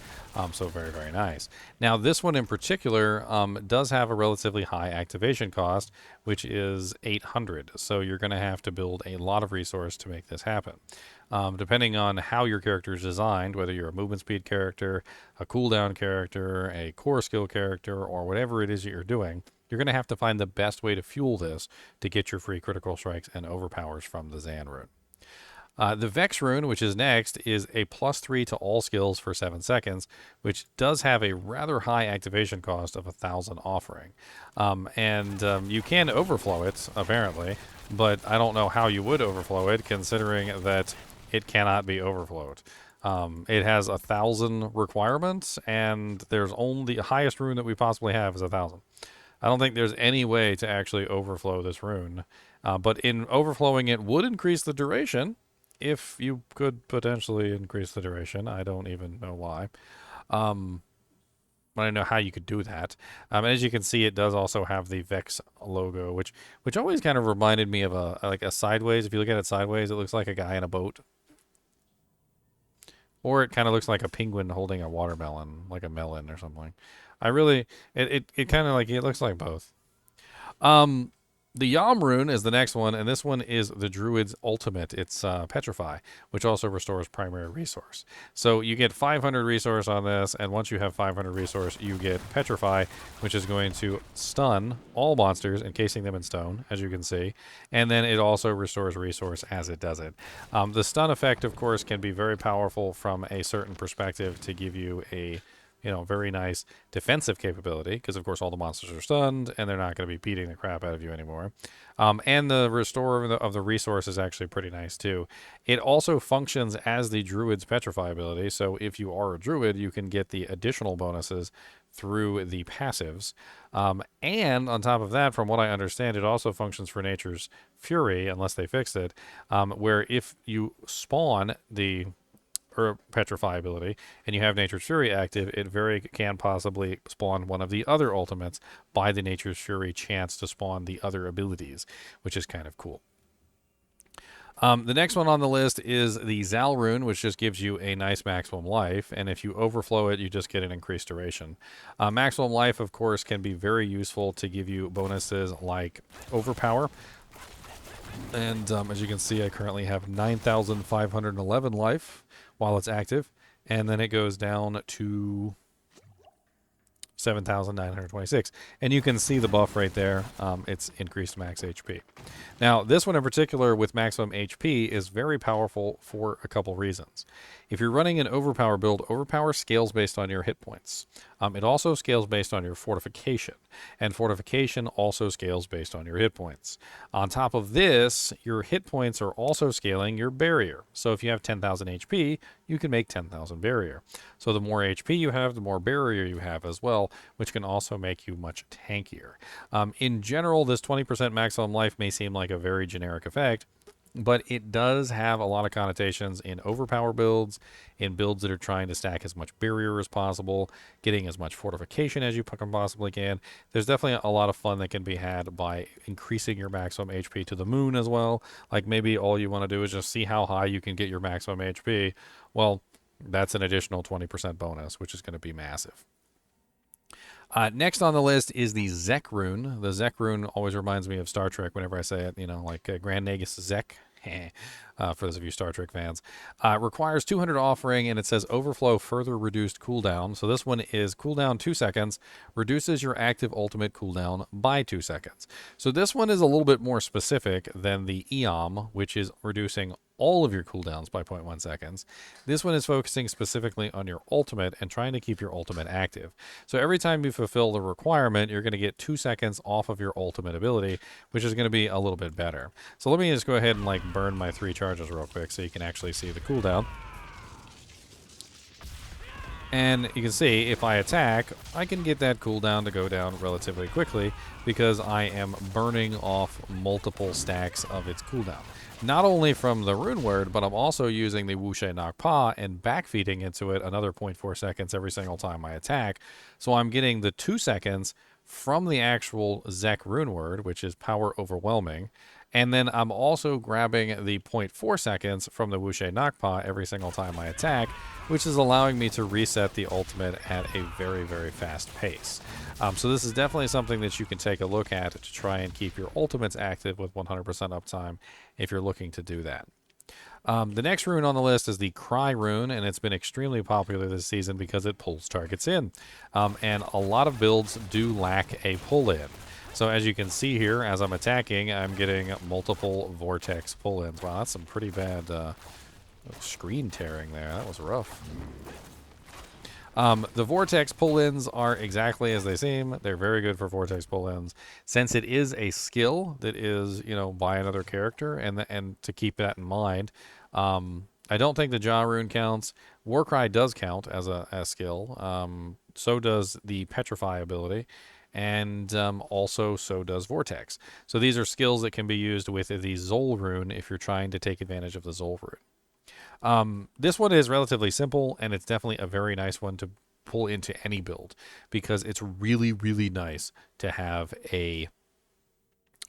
So very, very nice. Now, this one in particular does have a relatively high activation cost, which is 800. So you're going to have to build a lot of resource to make this happen. Depending on how your character is designed, whether you're a movement speed character, a cooldown character, a core skill character, or whatever it is that you're doing, you're going to have to find the best way to fuel this to get your free critical strikes and overpowers from the Zan Rune. The Vex Rune, which is next, is a +3 to all skills for 7 seconds, which does have a rather high activation cost of 1,000 offering. You can overflow it, apparently, but I don't know how you would overflow it, considering that it cannot be overflowed. It has 1,000 requirements, and there's only the highest rune that we possibly have is 1,000. I don't think there's any way to actually overflow this rune, but in overflowing it would increase the duration. If you could potentially increase the duration, I don't even know why. But I don't know how you could do that. As you can see, it does also have the Vex logo, which always kind of reminded me of a sideways. If you look at it sideways, it looks like a guy in a boat. Or it kind of looks like a penguin holding a watermelon, like a melon or something. It kind of like, it looks like both. The Yom Rune is the next one, and this one is the Druid's ultimate. It's Petrify, which also restores primary resource. So you get 500 resource on this, and once you have 500 resource, you get Petrify, which is going to stun all monsters, encasing them in stone, as you can see. And then it also restores resource as it does it. The stun effect, of course, can be very powerful from a certain perspective to give you a very nice defensive capability, because of course all the monsters are stunned and they're not going to be beating the crap out of you anymore. And the restore of the resource is actually pretty nice too. It also functions as the Druid's Petrify ability, so if you are a Druid, you can get the additional bonuses through the passives. And on top of that, from what I understand, it also functions for Nature's Fury, unless they fixed it, where if you spawn the Petrify ability, and you have Nature's Fury active, it can possibly spawn one of the other ultimates by the Nature's Fury chance to spawn the other abilities, which is kind of cool. The next one on the list is the Xal Rune, which just gives you a nice maximum life, and if you overflow it, you just get an increased duration. Maximum life, of course, can be very useful to give you bonuses like Overpower. And as you can see, I currently have 9,511 life while it's active, and then it goes down to 7,926. And you can see the buff right there. It's increased max HP. Now, this one in particular with maximum HP is very powerful for a couple reasons. If you're running an Overpower build, Overpower scales based on your hit points. It also scales based on your fortification, and fortification also scales based on your hit points. On top of this, your hit points are also scaling your barrier. So if you have 10,000 HP, you can make 10,000 barrier. So the more HP you have, the more barrier you have as well, which can also make you much tankier. In general, this 20% maximum life may seem like a very generic effect, but it does have a lot of connotations in overpower builds, in builds that are trying to stack as much barrier as possible, getting as much fortification as you possibly can. There's definitely a lot of fun that can be had by increasing your maximum HP to the moon as well. Like maybe all you want to do is just see how high you can get your maximum HP. Well, that's an additional 20% bonus, which is going to be massive. Next on the list is the Zec Rune. The Zec Rune always reminds me of Star Trek whenever I say it, you know, like Grand Nagus Zec. For those of you Star Trek fans. Requires 200 offering, and it says Overflow further reduced cooldown. So this one is cooldown 2 seconds, reduces your active ultimate cooldown by 2 seconds. So this one is a little bit more specific than the Eom, which is reducing all of your cooldowns by 0.1 seconds. This one is focusing specifically on your ultimate and trying to keep your ultimate active. So every time you fulfill the requirement, you're going to get 2 seconds off of your ultimate ability, which is going to be a little bit better. So let me just go ahead and like burn my 3 charges real quick so you can actually see the cooldown. And you can see if I attack, I can get that cooldown to go down relatively quickly because I am burning off multiple stacks of its cooldown. Not only from the rune word, but I'm also using the Wushe Nok Pa and backfeeding into it another 0.4 seconds every single time I attack. So I'm getting the 2 seconds from the actual Zec Rune word, which is power overwhelming. And then I'm also grabbing the 0.4 seconds from the Wushe Nok Pa every single time I attack, which is allowing me to reset the ultimate at a very, very fast pace. So this is definitely something that you can take a look at to try and keep your ultimates active with 100% uptime if you're looking to do that. The next rune on the list is the Kry Rune, and it's been extremely popular this season because it pulls targets in. And a lot of builds do lack a pull-in. So as you can see here, as I'm attacking, I'm getting multiple vortex pull-ins. Wow, that's some pretty bad screen tearing there. That was rough. The vortex pull-ins are exactly as they seem. They're very good for vortex pull-ins. Since it is a skill that is, you know, by another character, and to keep that in mind, I don't think the Jah Rune counts. Warcry does count as a skill. So does the Petrify ability. And also so does Vortex. So these are skills that can be used with the Xol Rune if you're trying to take advantage of the Xol Rune. This one is relatively simple, and it's definitely a very nice one to pull into any build because it's really, really nice to have a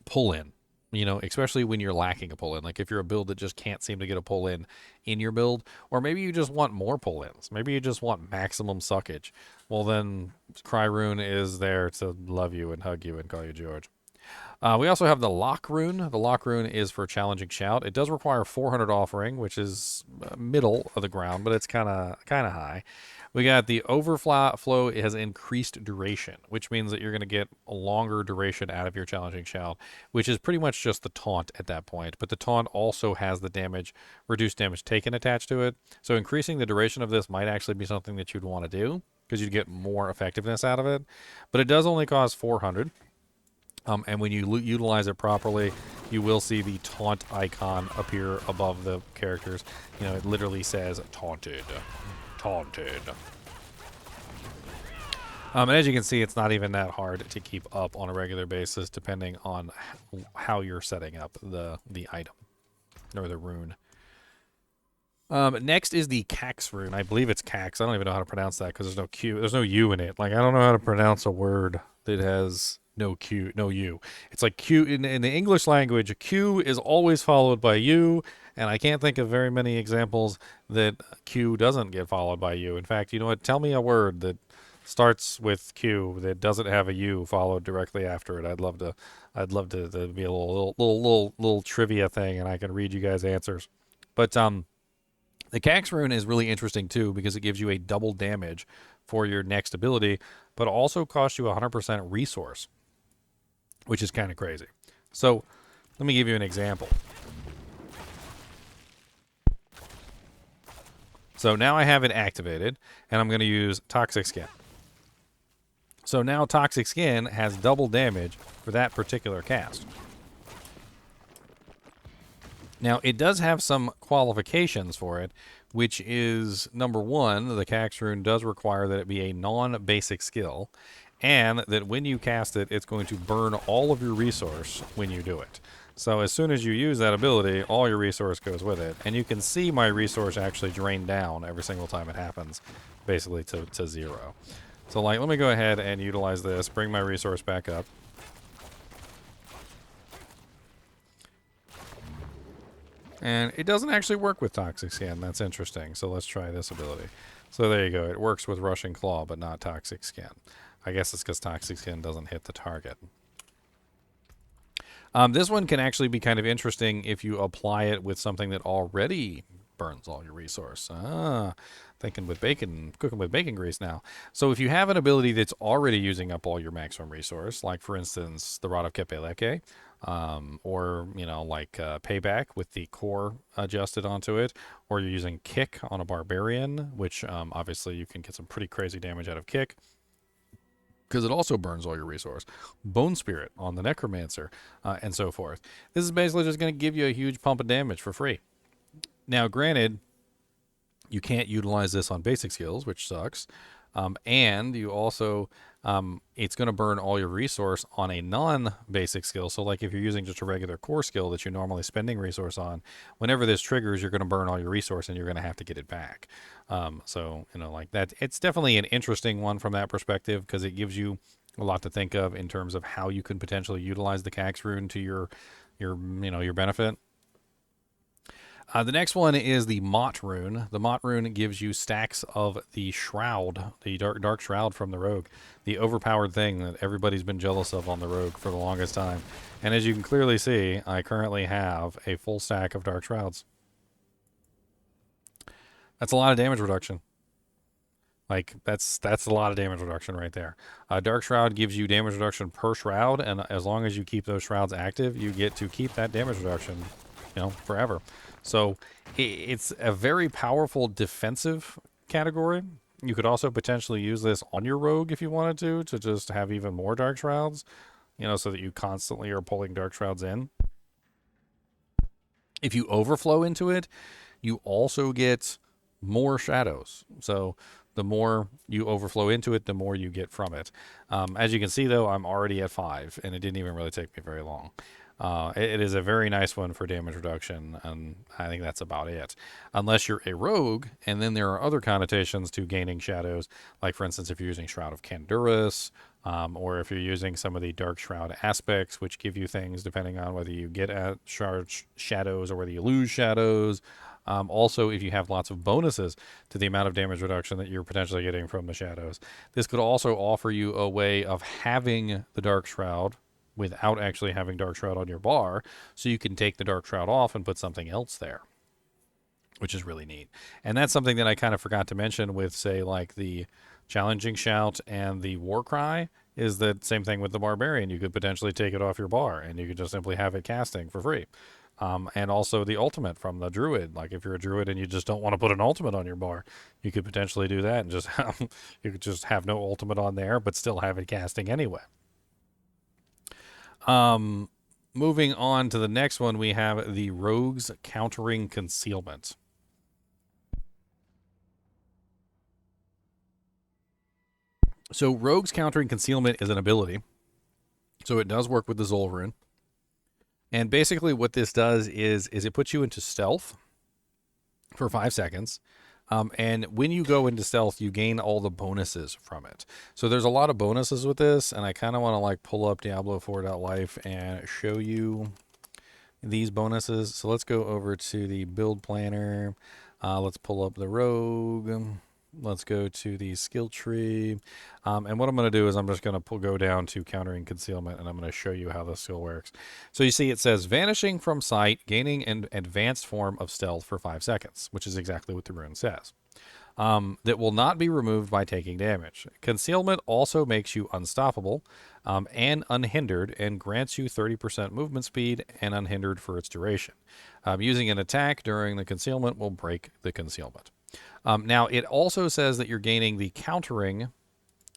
pull-in. You know, especially when you're lacking a pull-in. Like if you're a build that just can't seem to get a pull-in in your build, or maybe you just want more pull-ins. Maybe you just want maximum suckage. Well, then Kry Rune is there to love you and hug you and call you George. We also have the Lac Rune. The Lac Rune is for Challenging Shout. It does require 400 offering, which is middle of the ground, but it's kind of high. We got the Overflow. It has increased duration, which means that you're going to get a longer duration out of your Challenging Shout, which is pretty much just the taunt at that point. But the taunt also has the reduced damage taken attached to it. So increasing the duration of this might actually be something that you'd want to do because you'd get more effectiveness out of it. But it does only cost 400. And when you utilize it properly, you will see the taunt icon appear above the characters. You know, it literally says taunted. Taunted. And as you can see, it's not even that hard to keep up on a regular basis, depending on how you're setting up the item or the rune. Next is the Qax Rune. I believe it's Qax. I don't even know how to pronounce that because there's no Q. There's no U in it. Like I don't know how to pronounce a word that has no Q, no U. It's like Q in the English language. A Q is always followed by U. And I can't think of very many examples that Q doesn't get followed by U. In fact, you know what? Tell me a word that starts with Q that doesn't have a U followed directly after it. I'd love to be a little trivia thing, and I can read you guys answers. But the Qax Rune is really interesting too because it gives you a double damage for your next ability, but also costs you 100% resource, which is kind of crazy. So let me give you an example. So now I have it activated, and I'm going to use Toxic Skin. So now Toxic Skin has double damage for that particular cast. Now, it does have some qualifications for it, which is, number one, the Qax Rune does require that it be a non-basic skill, and that when you cast it, it's going to burn all of your resource when you do it. So as soon as you use that ability, all your resource goes with it. And you can see my resource actually drain down every single time it happens, basically to 0. So like, let me go ahead and utilize this, bring my resource back up. And it doesn't actually work with Toxic Skin. That's interesting. So let's try this ability. So there you go. It works with Rushing Claw, but not Toxic Skin. I guess it's because Toxic Skin doesn't hit the target. This one can actually be kind of interesting if you apply it with something that already burns all your resource. Thinking with bacon, cooking with bacon grease now. So if you have an ability that's already using up all your maximum resource, like for instance, the Rod of Kepeleke, or, you know, like Payback with the core adjusted onto it, or you're using Kick on a Barbarian, which obviously you can get some pretty crazy damage out of Kick, because it also burns all your resource. Bone Spirit on the Necromancer, and so forth. This is basically just going to give you a huge pump of damage for free. Now, granted, you can't utilize this on basic skills, which sucks. And you also, it's going to burn all your resource on a non-basic skill. So like if you're using just a regular core skill that you're normally spending resource on, whenever this triggers, you're going to burn all your resource and you're going to have to get it back. So, you know, like that, it's definitely an interesting one from that perspective, because it gives you a lot to think of in terms of how you can potentially utilize the Qax Rune to your benefit. The next one is the Mot Rune. The Mot Rune gives you stacks of the Shroud, the dark Shroud from the Rogue, the overpowered thing that everybody's been jealous of on the Rogue for the longest time. And as you can clearly see, I currently have a full stack of Dark Shrouds. That's a lot of damage reduction. Like, that's a lot of damage reduction right there. Dark Shroud gives you damage reduction per Shroud, and as long as you keep those Shrouds active, you get to keep that damage reduction, you know, forever. So it's a very powerful defensive category. You could also potentially use this on your Rogue if you wanted to just have even more Dark Shrouds, you know, so that you constantly are pulling Dark Shrouds in. If you overflow into it, you also get more shadows. So the more you overflow into it, the more you get from it. As you can see, though, I'm already at 5, and it didn't even really take me very long. It is a very nice one for damage reduction, and I think that's about it. Unless you're a rogue, and then there are other connotations to gaining shadows, like for instance, if you're using Shroud of Kandurus, or if you're using some of the Dark Shroud aspects, which give you things depending on whether you get at shadows or whether you lose shadows. Also, if you have lots of bonuses to the amount of damage reduction that you're potentially getting from the shadows. This could also offer you a way of having the Dark Shroud without actually having Dark Shroud on your bar, so you can take the Dark Shroud off and put something else there, which is really neat. And that's something that I kind of forgot to mention with, say, like the Challenging Shout and the War Cry, is that same thing with the Barbarian. You could potentially take it off your bar, and you could just simply have it casting for free. And also the ultimate from the Druid. Like if you're a Druid and you just don't want to put an ultimate on your bar, you could potentially do that and just have, you could just have no ultimate on there, but still have it casting anyway. Moving on to the next one, we have the Rogues Countering Concealment. So Rogues Countering Concealment is an ability. So it does work with the Xol Rune. And basically what this does is it puts you into stealth for 5 seconds. And when you go into stealth, you gain all the bonuses from it. So there's a lot of bonuses with this, and I kind of want to like pull up Diablo 4.life and show you these bonuses. So let's go over to the build planner. Let's pull up the rogue. Let's go to the skill tree. And what I'm going to do is I'm just going to go down to countering concealment, and I'm going to show you how this skill works. So you see it says vanishing from sight, gaining an advanced form of stealth for 5 seconds, which is exactly what the rune says. That will not be removed by taking damage. Concealment also makes you unstoppable and unhindered, and grants you 30% movement speed and unhindered for its duration. Using an attack during the concealment will break the concealment. Now, it also says that you're gaining the countering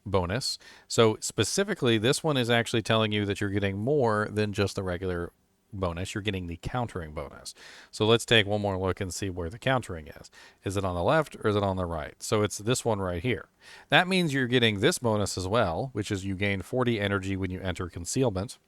bonus. So specifically, this one is actually telling you that you're getting more than just the regular bonus. You're getting the countering bonus. So let's take one more look and see where the countering is. Is it on the left or is it on the right? So it's this one right here. That means you're getting this bonus as well, which is you gain 40 energy when you enter concealment.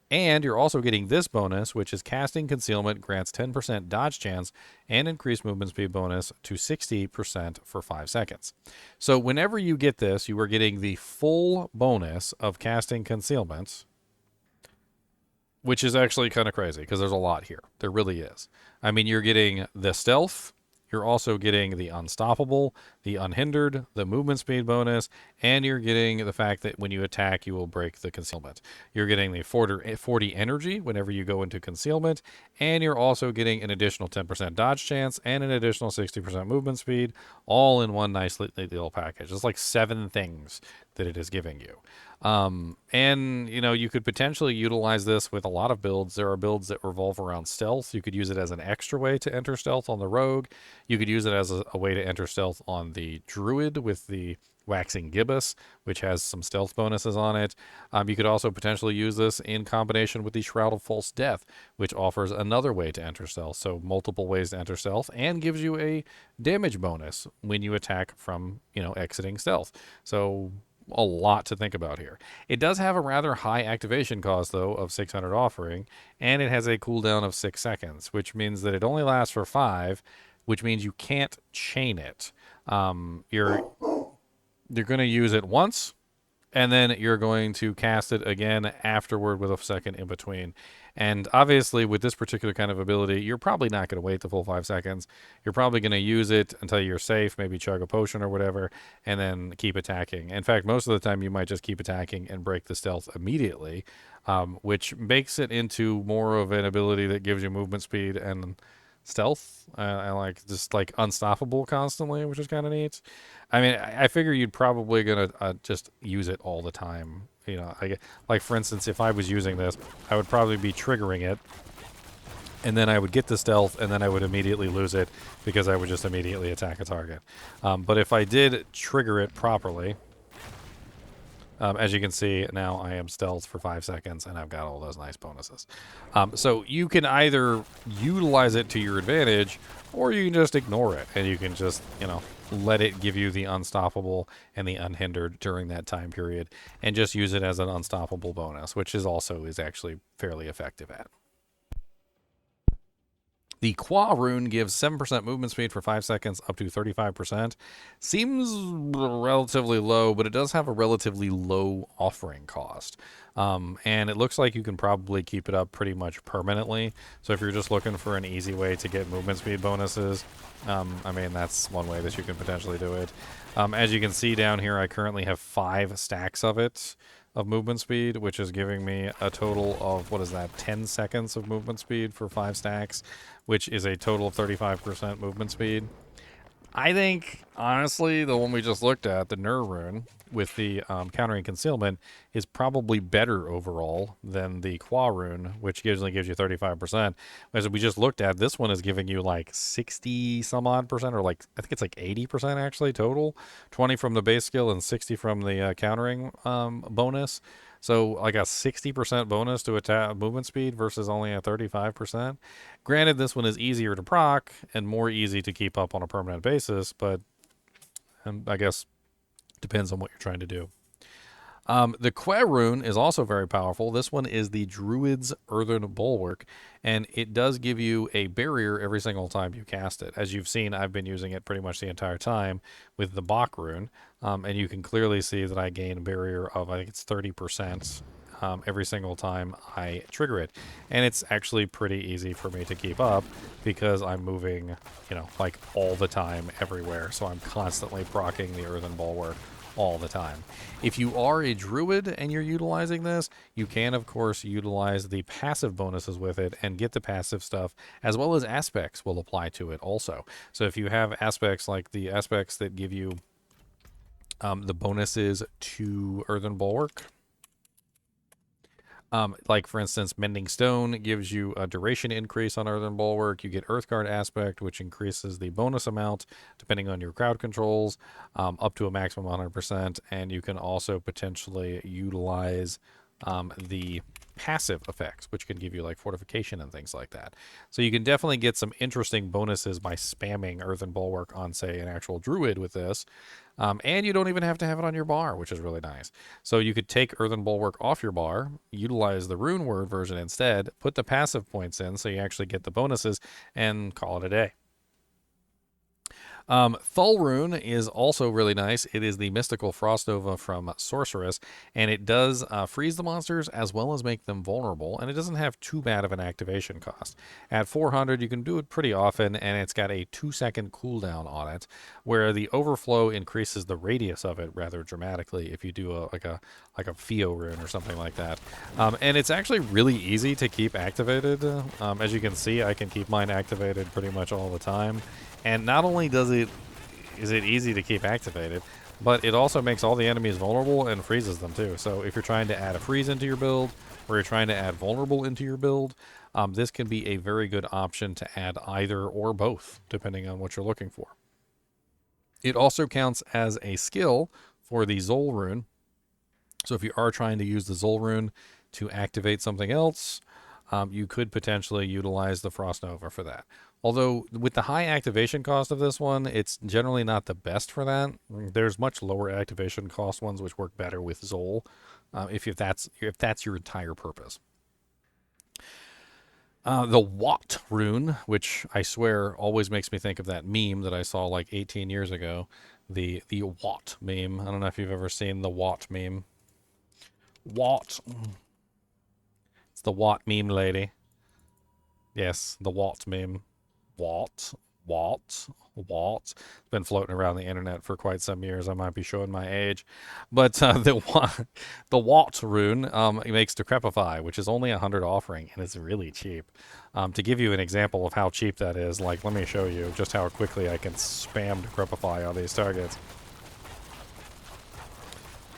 And you're also getting this bonus, which is casting concealment grants 10% dodge chance and increased movement speed bonus to 60% for 5 seconds. So whenever you get this, you are getting the full bonus of casting concealment, which is actually kind of crazy because there's a lot here. There really is. I mean, you're getting the stealth. You're also getting the unstoppable, the unhindered, the movement speed bonus, and you're getting the fact that when you attack, you will break the concealment. You're getting the 40 energy whenever you go into concealment, and you're also getting an additional 10% dodge chance and an additional 60% movement speed, all in one nice little package. It's like 7 things that it is giving you. And you know, you could potentially utilize this with a lot of builds. There are builds that revolve around stealth. You could use it as an extra way to enter stealth on the rogue. You could use it as a way to enter stealth on the druid with the waxing gibbous, which has some stealth bonuses on it. You could also potentially use this in combination with the Shroud of False Death, which offers another way to enter stealth. So multiple ways to enter stealth and gives you a damage bonus when you attack from, you know, exiting stealth. So a lot to think about here. It does have a rather high activation cost, though, of 600 offering, and it has a cooldown of 6 seconds, which means that it only lasts for 5, which means you can't chain it. You're going to use it once, and then you're going to cast it again afterward with a second in between. And obviously, with this particular kind of ability, you're probably not going to wait the full 5 seconds. You're probably going to use it until you're safe, maybe chug a potion or whatever, and then keep attacking. In fact, most of the time, you might just keep attacking and break the stealth immediately, which makes it into more of an ability that gives you movement speed and stealth, and like just like unstoppable constantly, which is kind of neat. I mean, I figure you'd probably gonna just use it all the time. You know, like for instance, if I was using this, I would probably be triggering it, and then I would get the stealth, and then I would immediately lose it because I would just immediately attack a target. But if I did trigger it properly, as you can see, now I am stealth for 5 seconds, and I've got all those nice bonuses. So you can either utilize it to your advantage, or you can just ignore it, and you can just, you know, let it give you the unstoppable and the unhindered during that time period, and just use it as an unstoppable bonus, which is actually fairly effective at. The Qwa Rune gives 7% movement speed for 5 seconds up to 35%. Seems relatively low, but it does have a relatively low offering cost. And it looks like you can probably keep it up pretty much permanently. So if you're just looking for an easy way to get movement speed bonuses, I mean, that's one way that you can potentially do it. As you can see down here, I currently have 5 stacks of it, of movement speed, which is giving me a total of, what is that, 10 seconds of movement speed for 5 stacks, which is a total of 35% movement speed. I think, honestly, the one we just looked at, the Cir Rune, with the countering concealment, is probably better overall than the Qwa Rune, which usually gives you 35%. As we just looked at, this one is giving you like 60 some odd percent, or like, I think it's like 80% actually total. 20 from the base skill and 60 from the countering bonus. So like a 60% bonus to attack movement speed versus only a 35%. Granted, this one is easier to proc and more easy to keep up on a permanent basis, but I guess depends on what you're trying to do. The Kry Rune is also very powerful. This one is the Druid's Earthen Bulwark, and it does give you a barrier every single time you cast it. As you've seen, I've been using it pretty much the entire time with the Bac Rune, and you can clearly see that I gain a barrier of, I think it's 30%. Every single time I trigger it. And it's actually pretty easy for me to keep up because I'm moving, you know, like all the time everywhere. So I'm constantly proccing the Earthen Bulwark all the time. If you are a druid and you're utilizing this, you can of course utilize the passive bonuses with it and get the passive stuff, as well as aspects will apply to it also. So if you have aspects like the aspects that give you the bonuses to Earthen Bulwark, Like, for instance, Mending Stone gives you a duration increase on Earthen Bulwark. You get Earthguard Aspect, which increases the bonus amount depending on your crowd controls, up to a maximum 100%. And you can also potentially utilize the passive effects, which can give you like fortification and things like that. So you can definitely get some interesting bonuses by spamming Earthen Bulwark on, say, an actual druid with this. And you don't even have to have it on your bar, which is really nice. So you could take Earthen Bulwark off your bar, utilize the Rune Word version instead, put the passive points in so you actually get the bonuses, and call it a day. Xol Rune is also really nice. It is the mystical Frost Nova from Sorceress, and it does freeze the monsters as well as make them vulnerable, and it doesn't have too bad of an activation cost. At 400, you can do it pretty often, and it's got a 2-second cooldown on it, where the Overflow increases the radius of it rather dramatically if you do like a Feo Rune or something like that. And it's actually really easy to keep activated. As you can see, I can keep mine activated pretty much all the time. And not only is it easy to keep activated, but it also makes all the enemies vulnerable and freezes them too. So if you're trying to add a freeze into your build, or you're trying to add vulnerable into your build, this can be a very good option to add either or both, depending on what you're looking for. It also counts as a skill for the Xol Rune. So if you are trying to use the Xol Rune to activate something else, you could potentially utilize the Frost Nova for that. Although with the high activation cost of this one, it's generally not the best for that. There's much lower activation cost ones which work better with Xol, if that's your entire purpose. The Wat Rune, which I swear always makes me think of that meme that I saw like 18 years ago, the Wat meme. I don't know if you've ever seen the Wat meme. Wat. It's the Wat meme lady. Yes, the Wat meme. What? It's been floating around the internet for quite some years. I might be showing my age. But the Wat Rune it makes Decrepify, which is only 100 offering, and it's really cheap. To give you an example of how cheap that is, like, let me show you just how quickly I can spam Decrepify on these targets.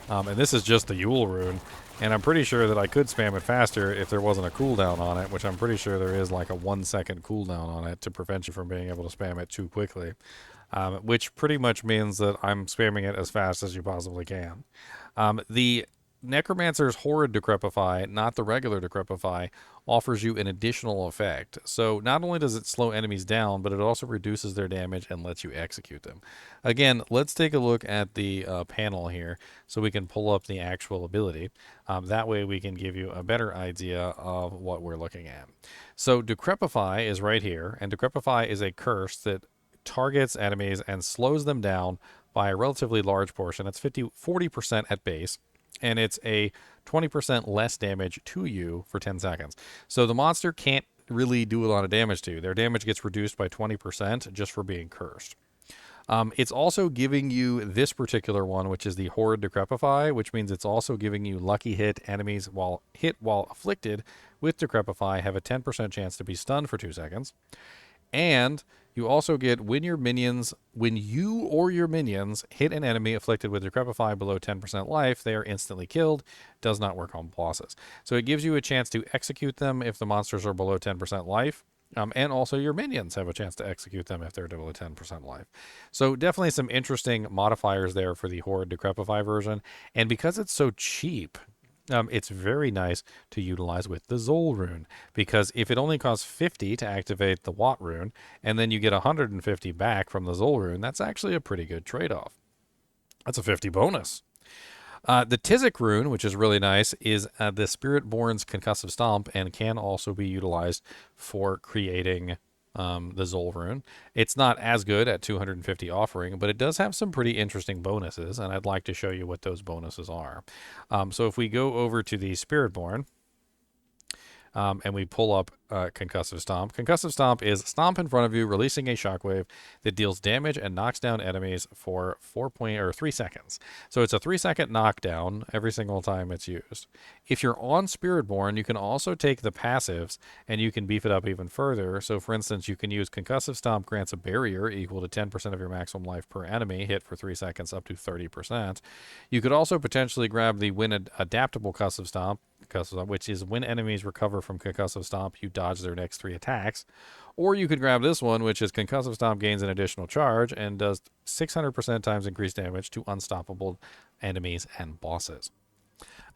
And this is just the Yul Rune. And I'm pretty sure that I could spam it faster if there wasn't a cooldown on it, which I'm pretty sure there is like a 1-second cooldown on it to prevent you from being able to spam it too quickly. Which pretty much means that I'm spamming it as fast as you possibly can. The Necromancer's Horrid Decrepify, not the regular Decrepify, offers you an additional effect. So not only does it slow enemies down, but it also reduces their damage and lets you execute them. Again, let's take a look at the panel here so we can pull up the actual ability. That way we can give you a better idea of what we're looking at. So Decrepify is right here, and Decrepify is a curse that targets enemies and slows them down by a relatively large portion. It's 40% at base, and it's a 20% less damage to you for 10 seconds. So the monster can't really do a lot of damage to you. Their damage gets reduced by 20% just for being cursed. It's also giving you this particular one, which is the Horrid Decrepify, which means it's also giving you lucky hit enemies while afflicted with Decrepify have a 10% chance to be stunned for 2 seconds. And you also get when you or your minions hit an enemy afflicted with Decrepify below 10% life, they are instantly killed. Does not work on bosses. So it gives you a chance to execute them if the monsters are below 10% life. And also your minions have a chance to execute them if they're below 10% life. So definitely some interesting modifiers there for the Horrid Decrepify version. And because it's so cheap, it's very nice to utilize with the Xol Rune, because if it only costs 50 to activate the Wat Rune, and then you get 150 back from the Xol Rune, that's actually a pretty good trade-off. That's a 50 bonus. The Zec Rune, which is really nice, is the Spiritborn's Concussive Stomp and can also be utilized for creating the Xol Rune. It's not as good at 250 offering, but it does have some pretty interesting bonuses, and I'd like to show you what those bonuses are. So if we go over to the Spiritborn, and we pull up Concussive Stomp. Concussive Stomp is stomp in front of you, releasing a shockwave that deals damage and knocks down enemies for 3 seconds. So it's a 3-second knockdown every single time it's used. If you're on Spiritborn, you can also take the passives and you can beef it up even further. So for instance, you can use Concussive Stomp grants a barrier equal to 10% of your maximum life per enemy hit for 3 seconds up to 30%. You could also potentially grab the Win Adaptable Concussive Stomp Concussive Stomp, which is when enemies recover from Concussive Stomp, you dodge their next 3 attacks. Or you could grab this one, which is Concussive Stomp gains an additional charge and does 600% times increased damage to unstoppable enemies and bosses.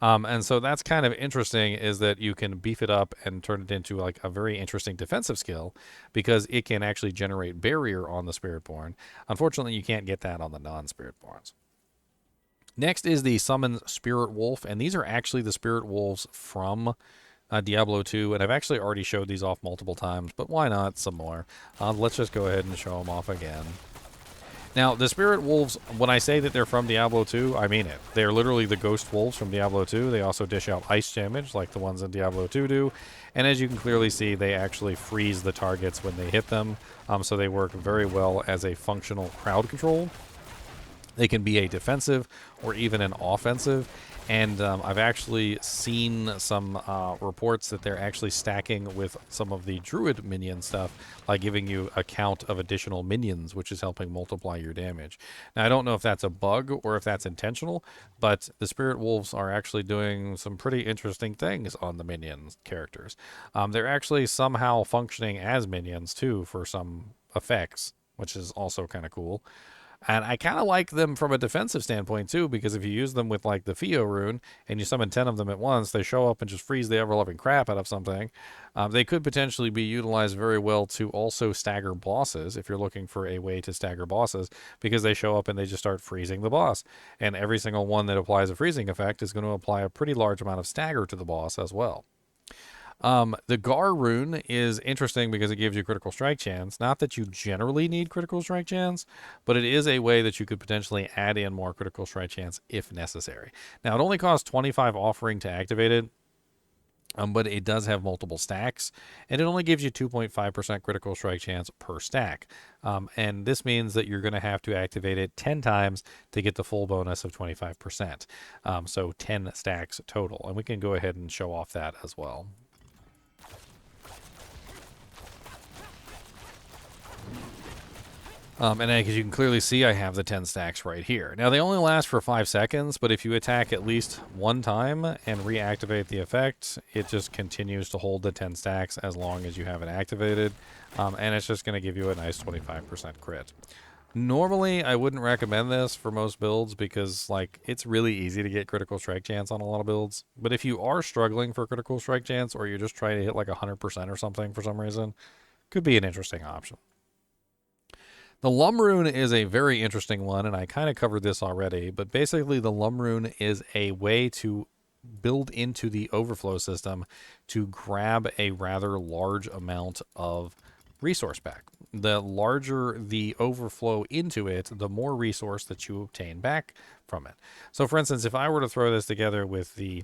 And so that's kind of interesting, is that you can beef it up and turn it into like a very interesting defensive skill, because it can actually generate barrier on the Spiritborn. Unfortunately, you can't get that on the non-Spiritborns. Next is the Summon Spirit Wolf, and these are actually the Spirit Wolves from Diablo 2, and I've actually already showed these off multiple times, but why not some more? Let's just go ahead and show them off again. Now, the Spirit Wolves, when I say that they're from Diablo 2, I mean it. They're literally the Ghost Wolves from Diablo 2. They also dish out ice damage like the ones in Diablo 2 do. And as you can clearly see, they actually freeze the targets when they hit them. So they work very well as a functional crowd control. They can be a defensive or even an offensive. And I've actually seen some reports that they're actually stacking with some of the Druid minion stuff, like giving you a count of additional minions, which is helping multiply your damage. Now, I don't know if that's a bug or if that's intentional, but the Spirit Wolves are actually doing some pretty interesting things on the minions characters. They're actually somehow functioning as minions, too, for some effects, which is also kind of cool. And I kind of like them from a defensive standpoint, too, because if you use them with, like, the Feo Rune, and you summon 10 of them at once, they show up and just freeze the ever-loving crap out of something. They could potentially be utilized very well to also stagger bosses, if you're looking for a way to stagger bosses, because they show up and they just start freezing the boss. And every single one that applies a freezing effect is going to apply a pretty large amount of stagger to the boss as well. The Gar Rune is interesting because it gives you critical strike chance. Not that you generally need critical strike chance, but it is a way that you could potentially add in more critical strike chance if necessary. Now, it only costs 25 offering to activate it, but it does have multiple stacks, and it only gives you 2.5% critical strike chance per stack. And this means that you're going to have to activate it 10 times to get the full bonus of 25%. So 10 stacks total, and we can go ahead and show off that as well. And as you can clearly see, I have the 10 stacks right here. Now, they only last for 5 seconds, but if you attack at least one time and reactivate the effect, it just continues to hold the 10 stacks as long as you have it activated. And it's just going to give you a nice 25% crit. Normally, I wouldn't recommend this for most builds because, like, it's really easy to get critical strike chance on a lot of builds. But if you are struggling for critical strike chance, or you're just trying to hit like 100% or something for some reason, could be an interesting option. The Yom Rune is a very interesting one, and I kind of covered this already, but basically the Yom Rune is a way to build into the Overflow system to grab a rather large amount of resource back. The larger the overflow into it, the more resource that you obtain back from it. So for instance, if I were to throw this together with the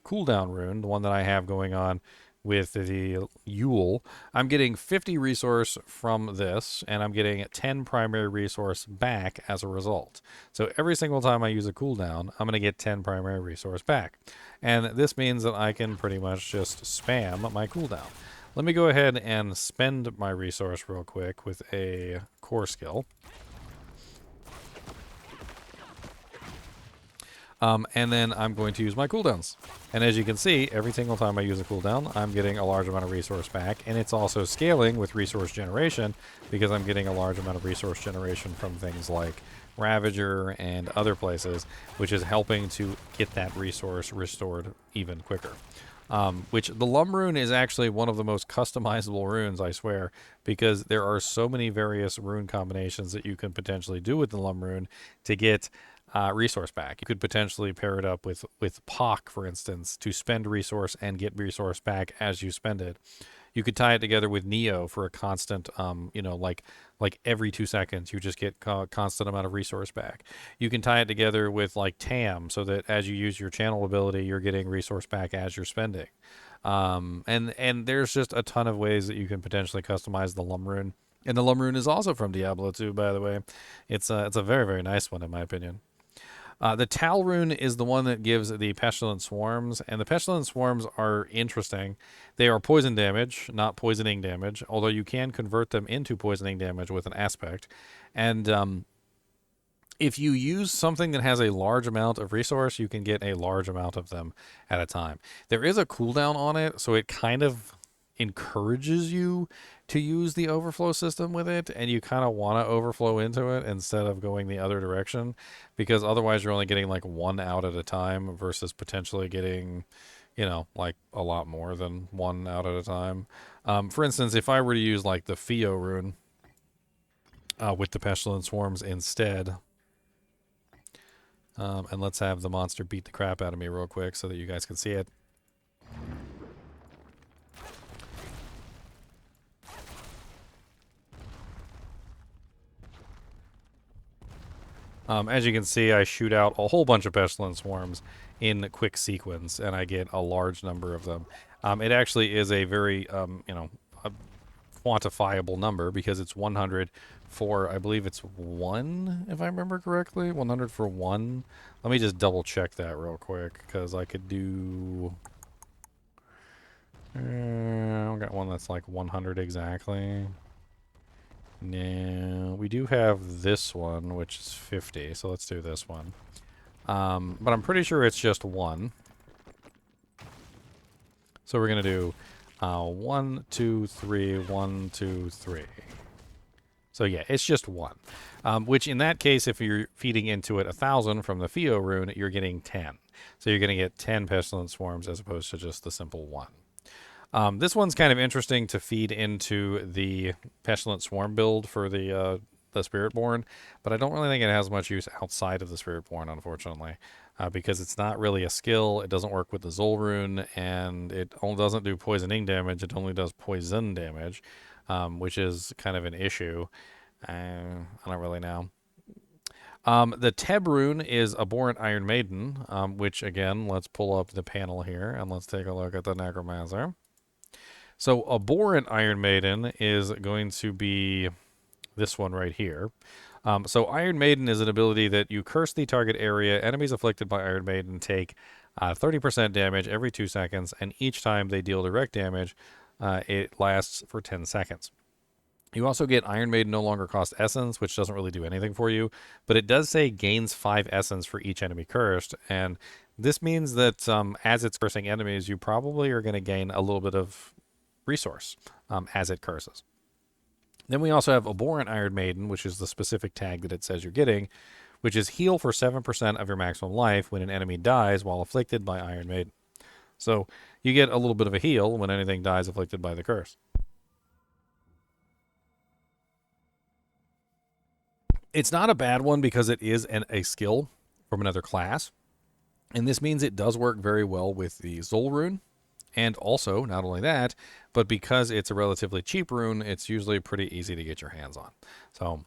cooldown rune, the one that I have going on with the Yul, I'm getting 50 resource from this, and I'm getting 10 primary resource back as a result. So every single time I use a cooldown, I'm going to get 10 primary resource back. And this means that I can pretty much just spam my cooldown. Let me go ahead and spend my resource real quick with a core skill. And then I'm going to use my cooldowns. And as you can see, every single time I use a cooldown, I'm getting a large amount of resource back. And it's also scaling with resource generation because I'm getting a large amount of resource generation from things like Ravager and other places, which is helping to get that resource restored even quicker. Which the Yom Rune is actually one of the most customizable runes, I swear, because there are so many various rune combinations that you can potentially do with the Yom Rune to get resource back. You could potentially pair it up with Poc, for instance, to spend resource and get resource back as you spend it. You could tie it together with Neo for a constant, like every 2 seconds, you just get constant amount of resource back. You can tie it together with like Tam, so that as you use your channel ability, you're getting resource back as you're spending. And there's just a ton of ways that you can potentially customize the Yom Rune. And the Yom Rune is also from Diablo 2, by the way. It's a very, very nice one, in my opinion. The Xal Rune is the one that gives the Pestilent Swarms, and the Pestilent Swarms are interesting. They are poison damage, not poisoning damage, although you can convert them into poisoning damage with an aspect. And if you use something that has a large amount of resource, you can get a large amount of them at a time. There is a cooldown on it, so it kind of encourages you to use the overflow system with it, and you kind of want to overflow into it instead of going the other direction, because otherwise you're only getting like one out at a time versus potentially getting, like a lot more than one out at a time. For instance, if I were to use like the Feo Rune with the Pestilent Swarms instead, and let's have the monster beat the crap out of me real quick so that you guys can see it. As you can see, I shoot out a whole bunch of Pestilent Swarms in quick sequence, and I get a large number of them. It actually is a very, a quantifiable number because it's 100 for, I believe it's 1, if I remember correctly. 100 for 1. Let me just double check that real quick, because I could do... I've got one that's like 100 exactly. No, we do have this one, which is 50, so let's do this one. But I'm pretty sure it's just 1. So we're going to do 1, 2, 3, 1, 2, 3. So yeah, it's just 1. Which in that case, if you're feeding into it 1,000 from the Feo Rune, you're getting 10. So you're going to get 10 Pestilent Swarms as opposed to just the simple 1. This one's kind of interesting to feed into the Pestilent Swarm build for the Spiritborn, but I don't really think it has much use outside of the Spiritborn, unfortunately, because it's not really a skill. It doesn't work with the Xol Rune, and it only doesn't do poisoning damage. It only does poison damage, which is kind of an issue. I don't really know. The Tam Rune is Abhorrent Iron Maiden, which, again, let's pull up the panel here, and let's take a look at the Necromancer. So Abhorrent Iron Maiden is going to be this one right here. So Iron Maiden is an ability that you curse the target area. Enemies afflicted by Iron Maiden take 30% damage every 2 seconds, and each time they deal direct damage, it lasts for 10 seconds. You also get Iron Maiden no longer cost essence, which doesn't really do anything for you, but it does say gains 5 essence for each enemy cursed, and this means that as it's cursing enemies, you probably are going to gain a little bit of resource as it curses. Then we also have Abhorrent Iron Maiden, which is the specific tag that it says you're getting, which is heal for 7% of your maximum life when an enemy dies while afflicted by Iron Maiden. So you get a little bit of a heal when anything dies afflicted by the curse. It's not a bad one because it is a skill from another class, and this means it does work very well with the Xol Rune. And also, not only that, but because it's a relatively cheap rune, it's usually pretty easy to get your hands on. So,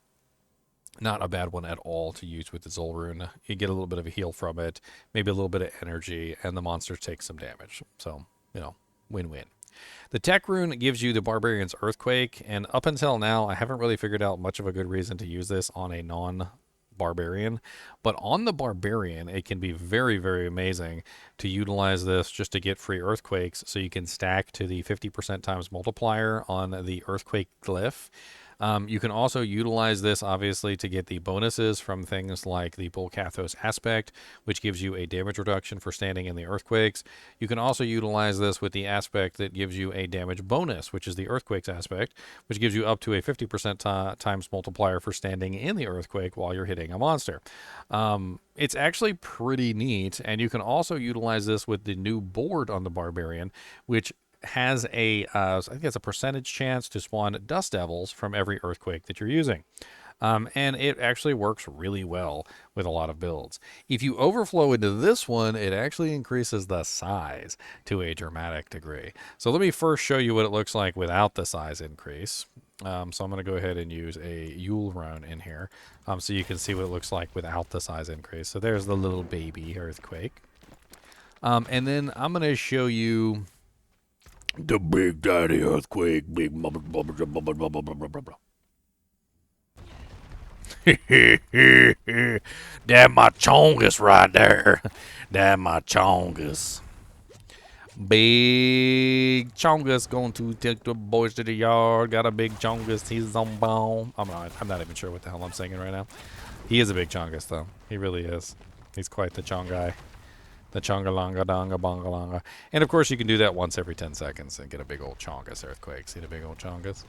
not a bad one at all to use with the Xol Rune. You get a little bit of a heal from it, maybe a little bit of energy, and the monsters take some damage. So, win-win. The Tech Rune gives you the Barbarian's Earthquake, and up until now, I haven't really figured out much of a good reason to use this on a non-Barbarian, but on the Barbarian, it can be very, very amazing to utilize this just to get free Earthquakes, so you can stack to the 50% times multiplier on the Earthquake glyph. You can also utilize this, obviously, to get the bonuses from things like the Bolcathos Aspect, which gives you a damage reduction for standing in the Earthquakes. You can also utilize this with the aspect that gives you a damage bonus, which is the Earthquakes Aspect, which gives you up to a 50% times multiplier for standing in the Earthquake while you're hitting a monster. It's actually pretty neat, and you can also utilize this with the new board on the Barbarian, which has I think it's a percentage chance to spawn Dust Devils from every Earthquake that you're using. And it actually works really well with a lot of builds. If you overflow into this one, it actually increases the size to a dramatic degree. So let me first show you what it looks like without the size increase. So I'm going to go ahead and use a Yul Rune in here so you can see what it looks like without the size increase. So there's the little baby Earthquake. And then I'm going to show you the Big Daddy Earthquake. Big That my chongus right there. That my chongus. Big chongus going to take the boys to the yard. Got a big chongus. He's on bone. I'm not even sure what the hell I'm singing right now. He is a big Chongus, though. He really is. He's quite the Chongai. The Chongalonga Donga Bongalonga. And of course, you can do that once every 10 seconds and get a big old Chongus earthquake. See the big old Chongus?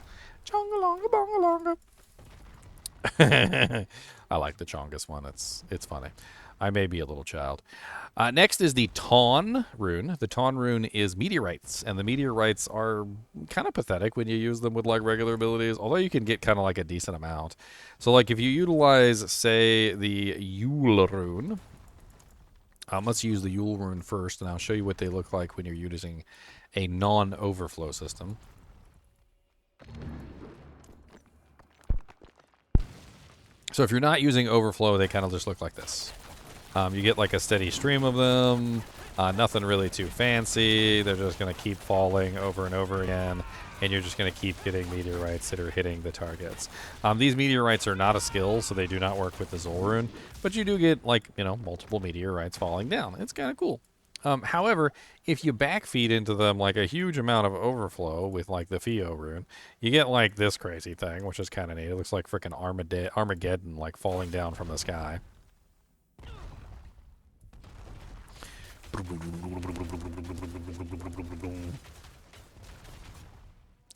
Chongalonga Bongalonga. I like the Chongus one. It's funny. I may be a little child. Next is the Tam Rune. The Tam Rune is meteorites, and the meteorites are kind of pathetic when you use them with like regular abilities, although you can get kind of like a decent amount. So like if you utilize, say, the Yul Rune, let's use the Yul Rune first, and I'll show you what they look like when you're using a non-overflow system. So if you're not using overflow, they kind of just look like this. You get like a steady stream of them, nothing really too fancy. They're just going to keep falling over and over again, and you're just going to keep getting meteorites that are hitting the targets. These meteorites are not a skill, so they do not work with the Xol Rune, but you do get, like, you know, multiple meteorites falling down. It's kind of cool. However, if you backfeed into them like a huge amount of overflow with like the Feo Rune, you get like this crazy thing, which is kind of neat. It looks like freaking Armageddon like falling down from the sky.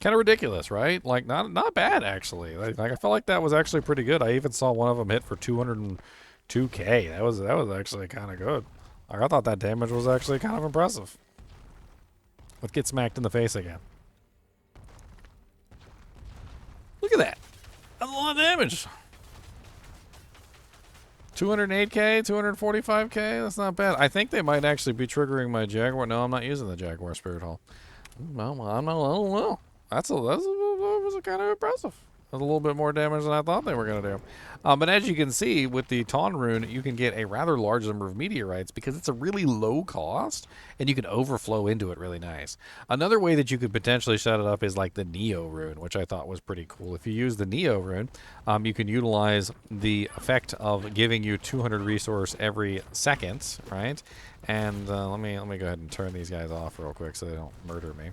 Kind of ridiculous, right? Like not bad actually. Like I felt like that was actually pretty good. I even saw one of them hit for 202k. That was actually kind of good. Like, I thought that damage was actually kind of impressive. Let's get smacked in the face again. Look at that. That's a lot of damage. 208k, 245k. That's not bad. I think they might actually be triggering my Jaguar. No, I'm not using the Jaguar Spirit Hall. No, I don't know. That was kind of impressive. That's a little bit more damage than I thought they were going to do. But as you can see, with the Tam Rune, you can get a rather large number of meteorites because it's a really low cost, and you can overflow into it really nice. Another way that you could potentially set it up is like the Neo Rune, which I thought was pretty cool. If you use the Neo Rune, you can utilize the effect of giving you 200 resource every second, right? And let me go ahead and turn these guys off real quick so they don't murder me.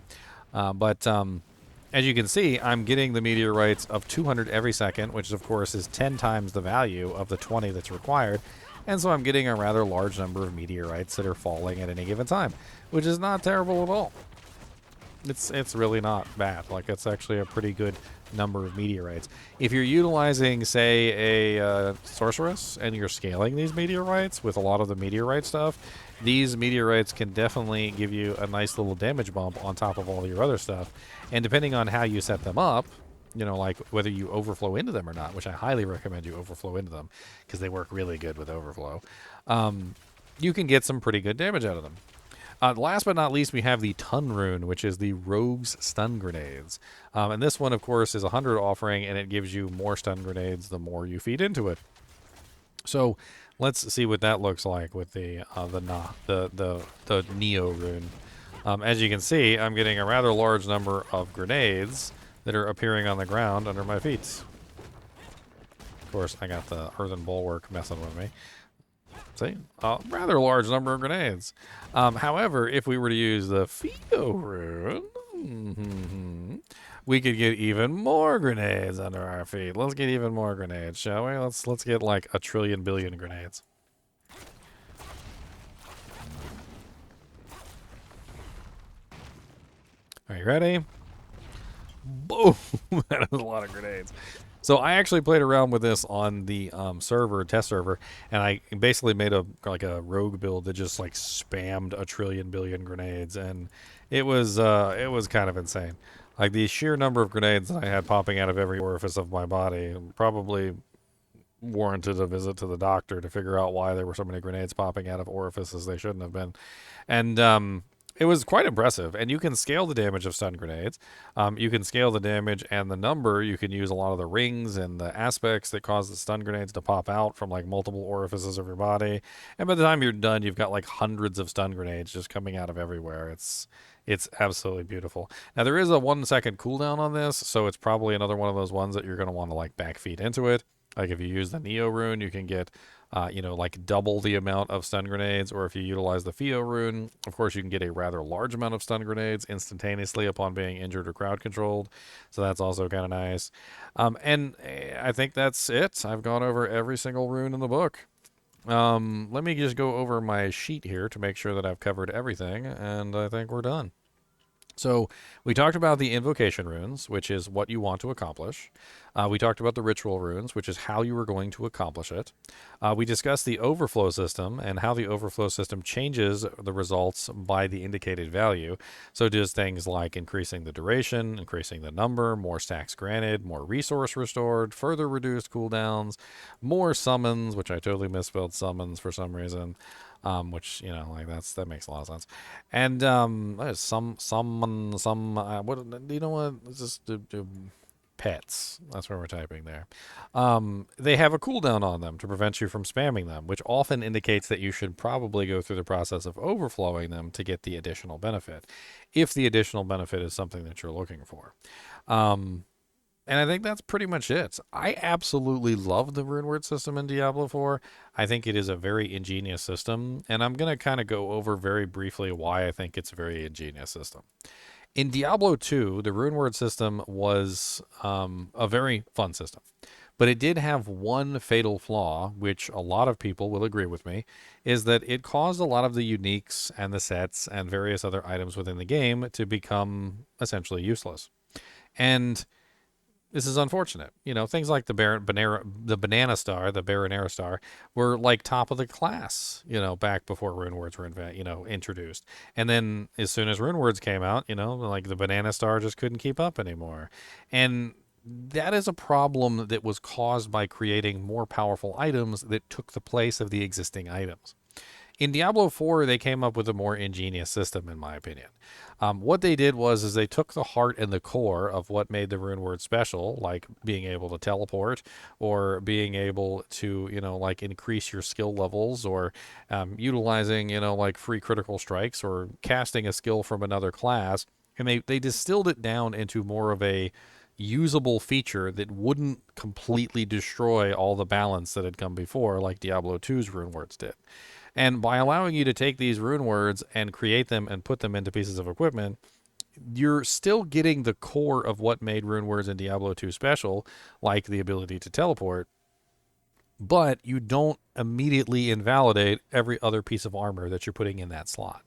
As you can see, I'm getting the meteorites of 200 every second, which of course is 10 times the value of the 20 that's required. And so I'm getting a rather large number of meteorites that are falling at any given time, which is not terrible at all. It's really not bad. Like, it's actually a pretty good number of meteorites. If you're utilizing, say, a sorceress and you're scaling these meteorites with a lot of the meteorite stuff, these meteorites can definitely give you a nice little damage bump on top of all your other stuff. And depending on how you set them up, you know, like whether you overflow into them or not, which I highly recommend you overflow into them because they work really good with overflow, you can get some pretty good damage out of them. Last but not least, we have the Tam Rune, which is the Rogue's Stun Grenades. And this one, of course, is 100 offering, and it gives you more stun grenades the more you feed into it. So let's see what that looks like with the Neo Rune. As you can see, I'm getting a rather large number of grenades that are appearing on the ground under my feet. Of course, I got the Earthen Bulwark messing with me. See? A rather large number of grenades. However, if we were to use the Feo Rune, we could get even more grenades under our feet. Let's get even more grenades, shall we? Let's get like a trillion billion grenades. Are you ready? Boom! That is a lot of grenades. So I actually played around with this on the test server, and I basically made a rogue build that just like spammed a trillion billion grenades, and it was kind of insane. Like, the sheer number of grenades that I had popping out of every orifice of my body probably warranted a visit to the doctor to figure out why there were so many grenades popping out of orifices they shouldn't have been. And it was quite impressive, and you can scale the damage of stun grenades. You can scale the damage and the number. You can use a lot of the rings and the aspects that cause the stun grenades to pop out from like multiple orifices of your body. And by the time you're done, you've got like hundreds of stun grenades just coming out of everywhere. It's absolutely beautiful. Now, there is a 1 second cooldown on this, so it's probably another one of those ones that you're going to want to like backfeed into it. Like if you use the Neo Rune, you can get, like double the amount of stun grenades. Or if you utilize the Feo Rune, of course, you can get a rather large amount of stun grenades instantaneously upon being injured or crowd controlled. So that's also kind of nice. And I think that's it. I've gone over every single rune in the book. Let me just go over my sheet here to make sure that I've covered everything, and I think we're done. So we talked about the invocation runes, which is what you want to accomplish. We talked about the ritual runes, which is how you are going to accomplish it. We discussed the overflow system and how the overflow system changes the results by the indicated value. So it does things like increasing the duration, increasing the number, more stacks granted, more resource restored, further reduced cooldowns, more summons, which I totally misspelled summons for some reason. Which like that makes a lot of sense, and what Let's just do pets. That's where we're typing there. They have a cooldown on them to prevent you from spamming them, which often indicates that you should probably go through the process of overflowing them to get the additional benefit, if the additional benefit is something that you're looking for. And I think that's pretty much it. I absolutely love the Runeword system in Diablo 4. I think it is a very ingenious system, and I'm going to kind of go over very briefly why I think it's a very ingenious system. In Diablo 2, the Runeword system was a very fun system, but it did have one fatal flaw, which a lot of people will agree with me, is that it caused a lot of the uniques and the sets and various other items within the game to become essentially useless. And this is unfortunate. Things like the banana star, the Baronera star, were like top of the class, back before runewords were introduced. And then as soon as runewords came out, like the banana star just couldn't keep up anymore. And that is a problem that was caused by creating more powerful items that took the place of the existing items. In Diablo 4, they came up with a more ingenious system, in my opinion. What they did was they took the heart and the core of what made the rune word special, like being able to teleport or being able to, like increase your skill levels or utilizing, like free critical strikes or casting a skill from another class. And they distilled it down into more of a usable feature that wouldn't completely destroy all the balance that had come before, like Diablo 2's rune words did. And by allowing you to take these rune words and create them and put them into pieces of equipment, you're still getting the core of what made rune words in Diablo 2 special, like the ability to teleport, but you don't immediately invalidate every other piece of armor that you're putting in that slot.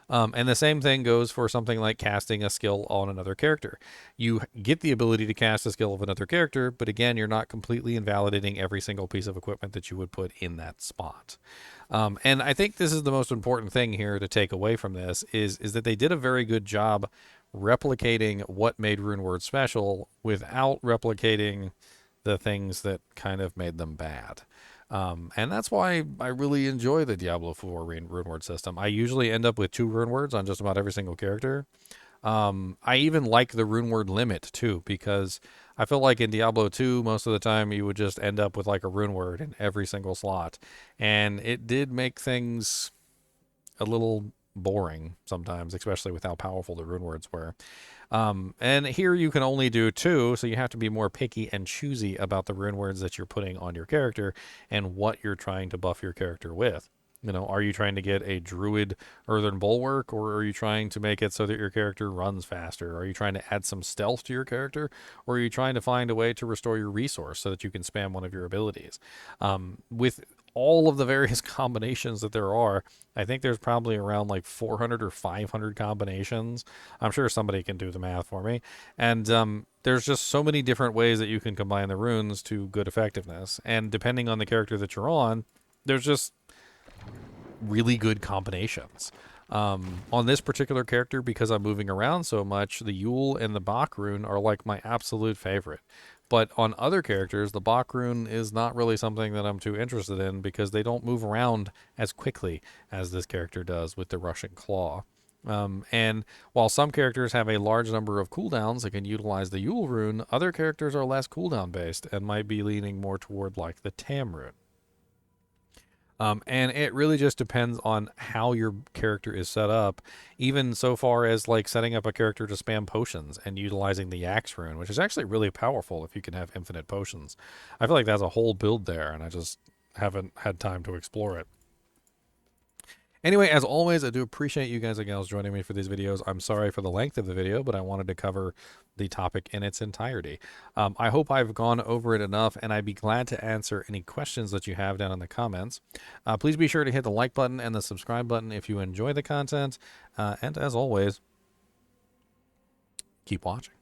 And the same thing goes for something like casting a skill on another character. You get the ability to cast a skill of another character, but again, you're not completely invalidating every single piece of equipment that you would put in that spot. And I think this is the most important thing here to take away from this is that they did a very good job replicating what made Runeword special without replicating the things that kind of made them bad. And that's why I really enjoy the Diablo 4 runeword system. I usually end up with 2 runewords on just about every single character. I even like the runeword limit too, because I feel like in Diablo 2, most of the time you would just end up with like a runeword in every single slot. And it did make things a little boring sometimes, especially with how powerful the runewords were. And here you can only do 2, so you have to be more picky and choosy about the rune words that you're putting on your character and what you're trying to buff your character with. Are you trying to get a druid earthen bulwark, or are you trying to make it so that your character runs faster? Are you trying to add some stealth to your character, or are you trying to find a way to restore your resource so that you can spam one of your abilities? With all of the various combinations that there are, I think there's probably around like 400 or 500 combinations. I'm sure somebody can do the math for me. And there's just so many different ways that you can combine the runes to good effectiveness. And depending on the character that you're on, there's just really good combinations. On this particular character, because I'm moving around so much, the Yul and the Bac Rune are like my absolute favorite. But on other characters, the Bac Rune is not really something that I'm too interested in because they don't move around as quickly as this character does with the Russian Claw. And while some characters have a large number of cooldowns that can utilize the Yul Rune, other characters are less cooldown based and might be leaning more toward like the Tam Rune. And it really just depends on how your character is set up, even so far as like setting up a character to spam potions and utilizing the Yax Rune, which is actually really powerful if you can have infinite potions. I feel like that's a whole build there, and I just haven't had time to explore it. Anyway, as always, I do appreciate you guys and gals joining me for these videos. I'm sorry for the length of the video, but I wanted to cover the topic in its entirety. I hope I've gone over it enough, and I'd be glad to answer any questions that you have down in the comments. Please be sure to hit the like button and the subscribe button if you enjoy the content. And as always, keep watching.